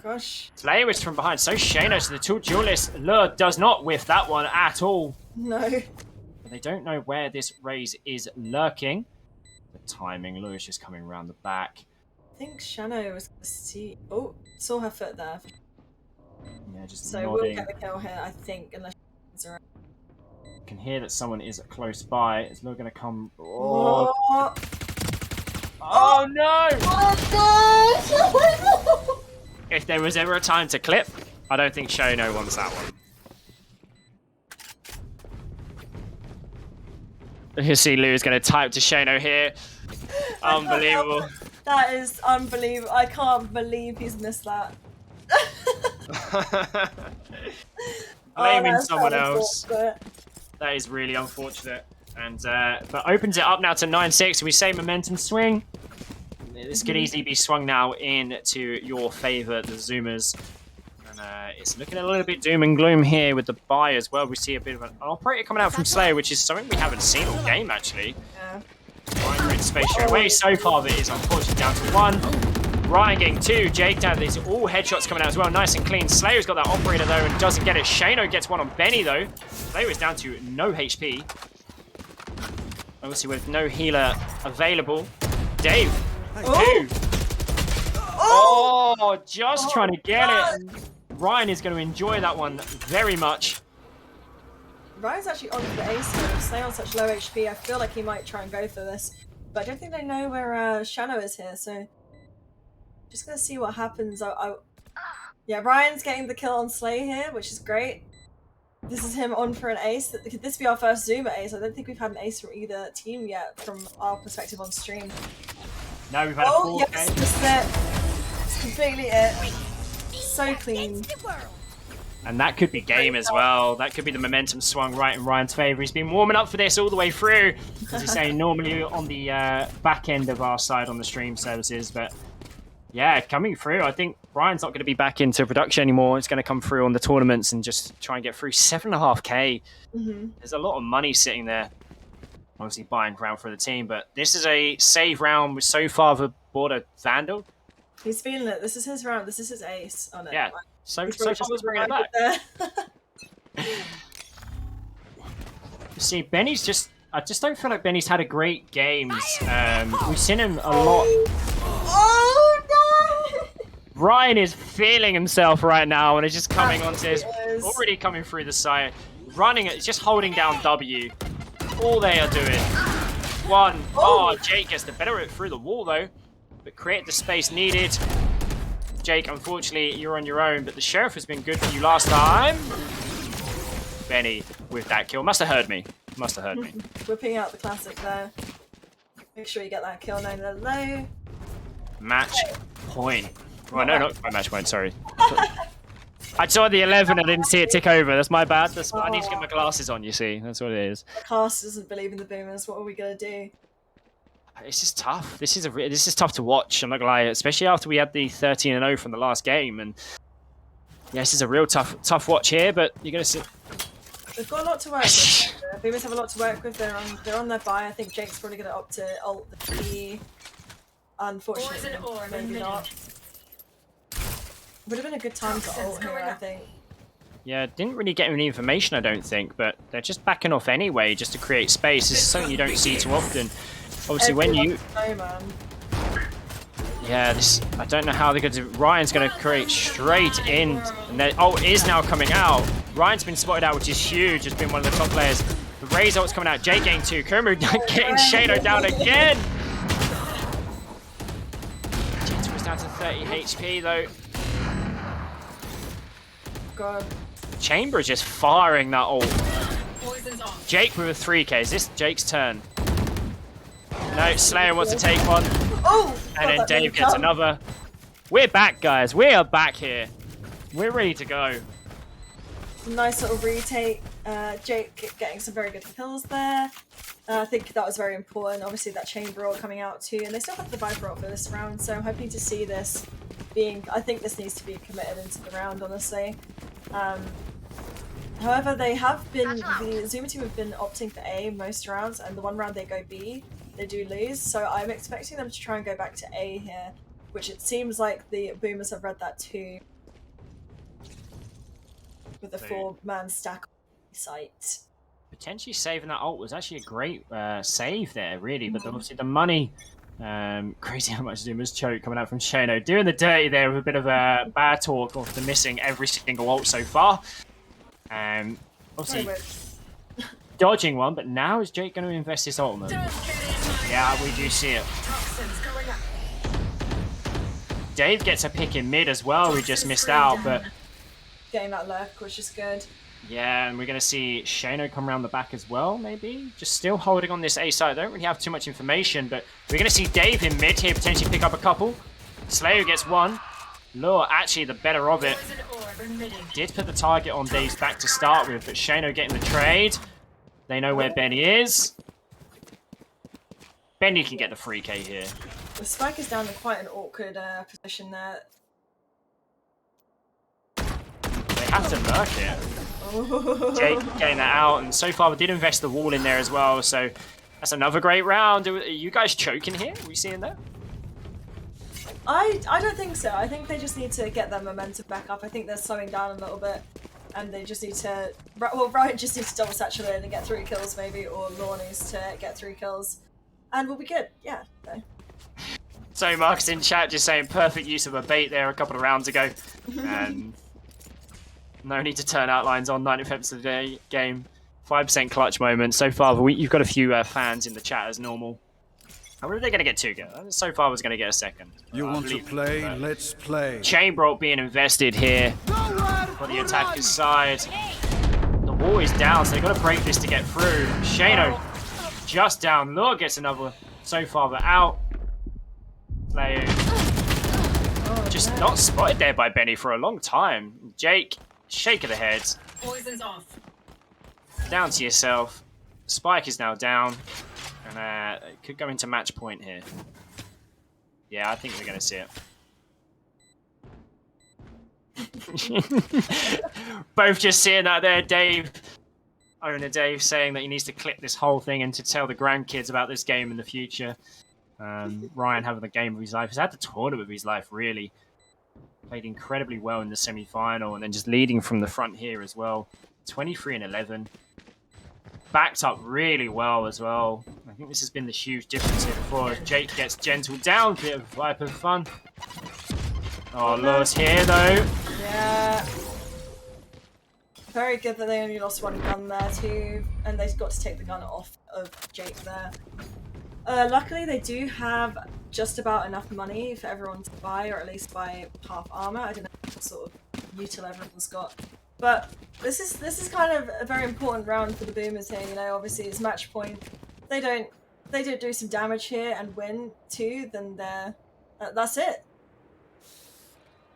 Gosh. Slayer is from behind. So Shayno, so the two duelists. Lure does not whiff that one at all. No. But they don't know where this raise is lurking. The timing. Lure is just coming around the back. I think Shano was going to see... Oh, saw her foot there. Yeah, just so nodding. we'll get the kill here, I think, unless she's around. You can hear that someone is close by. It's not going to come... Oh, oh no! Oh no! If there was ever a time to clip, I don't think Shayno wants that one. You see Lou's going to type to Shayno here. Unbelievable. That is unbelievable. I can't believe he's missed that. Blaming someone else. That is really unfortunate. And but opens it up now to 9-6. We say momentum swing. This could easily be swung now into your favour, the Zoomers. And it's looking a little bit doom and gloom here with the buy as well. We see a bit of an operator coming out from Slayer, which is something we haven't seen all game, actually. Yeah. Ryan in space straight away. So far, it is unfortunately down to 1. Ryan getting 2. Jake down. These are all headshots coming out as well. Nice and clean. Slayer's got that operator, though, and doesn't get it. Shayno gets one on Benny, though. Slayer is down to no HP. Obviously, with no healer available. Dave. Oh! Oh, just trying to get it. Ryan is going to enjoy that one very much. Ryan's actually on for the ace here. Stay on such low HP. I feel like he might try and go for this. But I don't think they know where Shano is here, so... Just gonna see what happens. Yeah, Ryan's getting the kill on Slay here, which is great. This is him on for an ace. Could this be our first Zoomer ace? I don't think we've had an ace from either team yet, from our perspective on stream. No, we've had a 4K. Yes, this is it. It's completely it. So clean. And that could be game as well. That could be the momentum swung right in Ryan's favour. He's been warming up for this all the way through. As you say, normally on the back end of our side on the stream services. But yeah, coming through. I think Ryan's not going to be back into production anymore. It's going to come through on the tournaments and just try and get through 7.5k. There's a lot of money sitting there. Obviously buying ground for the team. But this is a save round with so far the border Vandal. He's feeling it. This is his round. This is his ace on it. Yeah. So far, let's bring it back. You see, Benny's just... I just don't feel like Benny's had a great games. We've seen him a lot. Oh, no! Ryan is feeling himself right now and is just coming onto his... Already coming through the side. Running it, just holding down W. All they are doing. One. Oh, Jake gets the better of it through the wall, though. But create the space needed. Jake, unfortunately, you're on your own, but the Sheriff has been good for you last time. Benny with that kill. Must have heard me. Must have heard me. Whipping out the classic there. Make sure you get that kill 9 low. Match point. Well, no, not match point, sorry. I saw the 11 and I didn't see it tick over. That's my bad. I need to get my glasses on, you see. That's what it is. The cast doesn't believe in the boomers. What are we going to do? This is tough. This is tough to watch. I'm not gonna lie, especially after we had the 13-0 from the last game. And yeah, this is a real tough watch here. But you're gonna see. They've got a lot to work with. Boomers have a lot to work with. They're on their buy. I think Jake's probably gonna opt to ult the T. Unfortunately, maybe not. Would have been a good time to ult here, I think. Yeah, didn't really get any information, I don't think, but they're just backing off anyway, just to create space. This is something you don't see too often. Obviously, when you... Yeah, this... I don't know how they're going to... Ryan's going to create straight in. And then, oh, it is now coming out. Ryan's been spotted out, which is huge. Has been one of the top players. The Razor ult's coming out. Jay getting 2. Kumu getting Showdown down again. Gentle is down to 30 HP, though. God. Chamber is just firing that ult. Jake with a 3k. Is this Jake's turn? No, Slayer wants to take one. Oh! And then Dave gets another. We're back, guys. We are back here. We're ready to go. Nice little retake. Jake getting some very good kills there. I think that was very important. Obviously, that Chamber ult coming out too. And they still have the Viper ult for this round, so I'm hoping to see this being... I think this needs to be committed into the round, honestly. However, they have been... The Zuma team have been opting for A most rounds, and the one round they go B, they do lose. So I'm expecting them to try and go back to A here, which it seems like the Boomers have read that too. With the 4-man stack site. Potentially saving that ult was actually a great save there, really. But obviously the money... crazy how much Zuma's choke coming out from Shano. Doing the dirty there with a bit of a bad talk after missing every single ult so far. Obviously dodging one, but now is Jake going to invest his ultimate? Yeah, we do see it. Dave gets a pick in mid as well. We just missed out, but... Getting that lurk, which is good. Yeah, and we're going to see Shano come around the back as well, maybe? Just still holding on this A side. I don't really have too much information, but we're going to see Dave in mid here potentially pick up a couple. Slayer gets one. Lure, actually the better of it. Did put the target on Dave's back to start with, but Shano getting the trade. They know where Benny is. Benny can get the 3k here. The Spike is down in quite an awkward position there. They have to lurk it. Jake getting that out, and so far we did invest the wall in there as well, so that's another great round. Are you guys choking here? Are we seeing that? I don't think so. I think they just need to get their momentum back up. I think they're slowing down a little bit, and they just need to... Well, Ryan just needs to double saturate and get 3 kills maybe, or Law needs to get 3 kills, and we'll be good. Yeah. No. So Marcus in chat just saying perfect use of a bait there a couple of rounds ago. No need to turn outlines on 95% of the game. 5% clutch moment. So far, you've got a few fans in the chat as normal. I wonder if they're going to get 2 kills. So far, I was going to get a second. You want to play? Let's play. Chamber ult being invested here for the attacker's side. The wall is down, so they've got to break this to get through. Shano just down. Lure gets another. So far, they're out. Slayer just not spotted there by Benny for a long time. Jake, shake of the head. Poison's off. Down to yourself. Spike is now down. And it could go into match point here. Yeah, I think we're going to see it. Both just seeing that there, Dave. Owner Dave saying that he needs to clip this whole thing and to tell the grandkids about this game in the future. Ryan having the game of his life. He's had the tournament of his life, really. Played incredibly well in the semi-final and then just leading from the front here as well. 23 and 11. Backed up really well as well. I think this has been the huge difference here before. Jake gets Gentle down. Bit of Viper fun. Oh, Lure's here though. Yeah. Very good that they only lost 1 gun there too. And they got to take the gun off of Jake there. Luckily, they do have just about enough money for everyone to buy, or at least buy half armor. I don't know what sort of util everyone's got. But this is kind of a very important round for the Boomers here. You know, obviously it's match point. They don't do some damage here and win too, then that's it.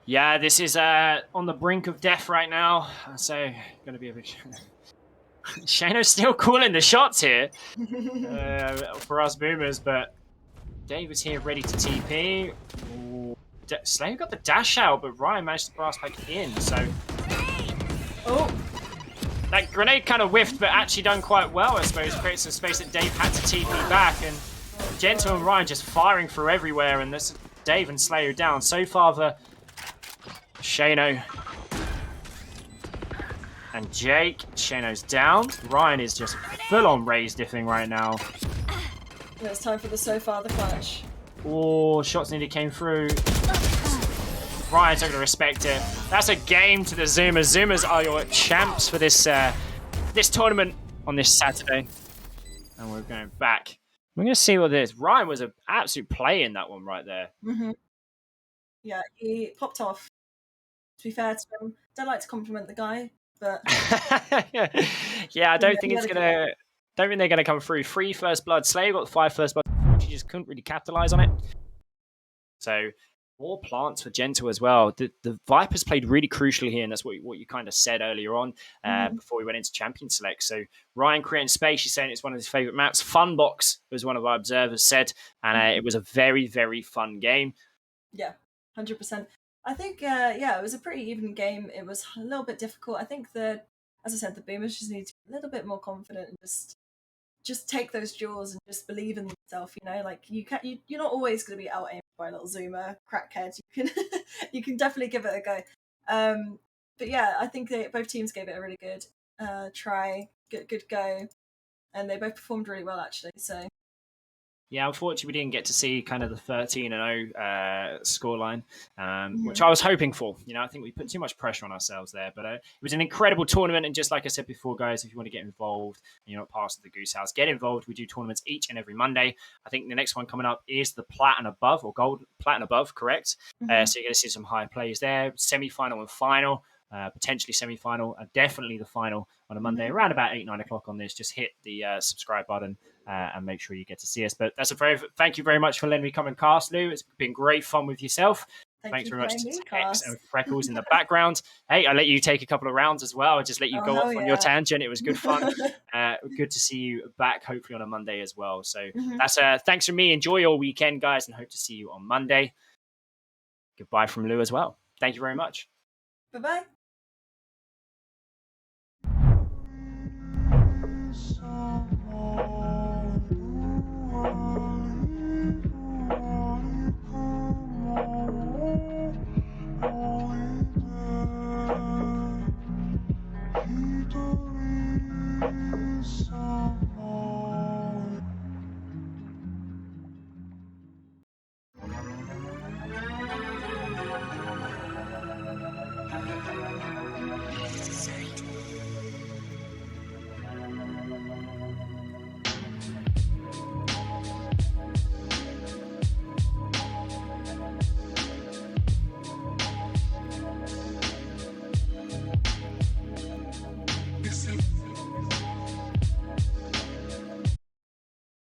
Yeah, this is on the brink of death right now. So gonna be a bit. Shano's still calling the shots here for us Boomers, but David's here ready to TP. Slayer got the dash out, but Ryan managed to blast back in, so... Oh! That grenade kind of whiffed, but actually done quite well, I suppose. Creates some space that Dave had to TP back, and Gentle and Ryan just firing through everywhere, and this Dave and Slayer down. So far, the Shano. And Jake. Shano's down. Ryan is just full-on raised diffing right now. Yeah, it's time for the so far the clutch. Oh, shots nearly came through. Ryan's not going to respect it. That's a game to the Zoomers. Zoomers are your champs for this this tournament on this Saturday. And we're going back. We're going to see what this. Ryan was an absolute play in that one right there. Yeah, he popped off. To be fair to him, don't like to compliment the guy, but yeah, I don't think it's gonna. Don't think they're gonna come through. 3 first blood. Slayer got 5 first blood. She just couldn't really capitalize on it. So more plants for Gentle as well. The Vipers played really crucially here, and that's what you kind of said earlier on before we went into Champion Select. So Ryan creating space. She's saying it's one of his favorite maps. Funbox, as one of our observers said, and it was a very, very fun game. Yeah, 100%. I think, it was a pretty even game. It was a little bit difficult. I think as I said, the Boomers just need to be a little bit more confident and just take those duels and just believe in themselves. You know, like you're not always going to be out aimed by a little Zoomer crackhead. You can definitely give it a go. But yeah, I think both teams gave it a really good try, good go, and they both performed really well actually. So. Yeah, unfortunately, we didn't get to see kind of the 13-0 scoreline, which I was hoping for. You know, I think we put too much pressure on ourselves there. But it was an incredible tournament. And just like I said before, guys, if you want to get involved and you're not part of the Goose House, get involved. We do tournaments each and every Monday. I think the next one coming up is the Plat and Above, or Gold, Plat and Above, correct? So you're going to see some high plays there. Semi-final and final. Potentially semi-final, and definitely the final on a Monday around about 8-9 o'clock on this. Just hit the subscribe button and make sure you get to see us. But thank you very much for letting me come and cast, Lou. It's been great fun with yourself. Thanks very much to X and Freckles in the background. Hey, I let you take a couple of rounds as well. I just let you go off on your tangent. It was good fun. Good to see you back, hopefully on a Monday as well. So that's thanks from me. Enjoy your weekend, guys, and hope to see you on Monday. Goodbye from Lou as well. Thank you very much. Bye-bye.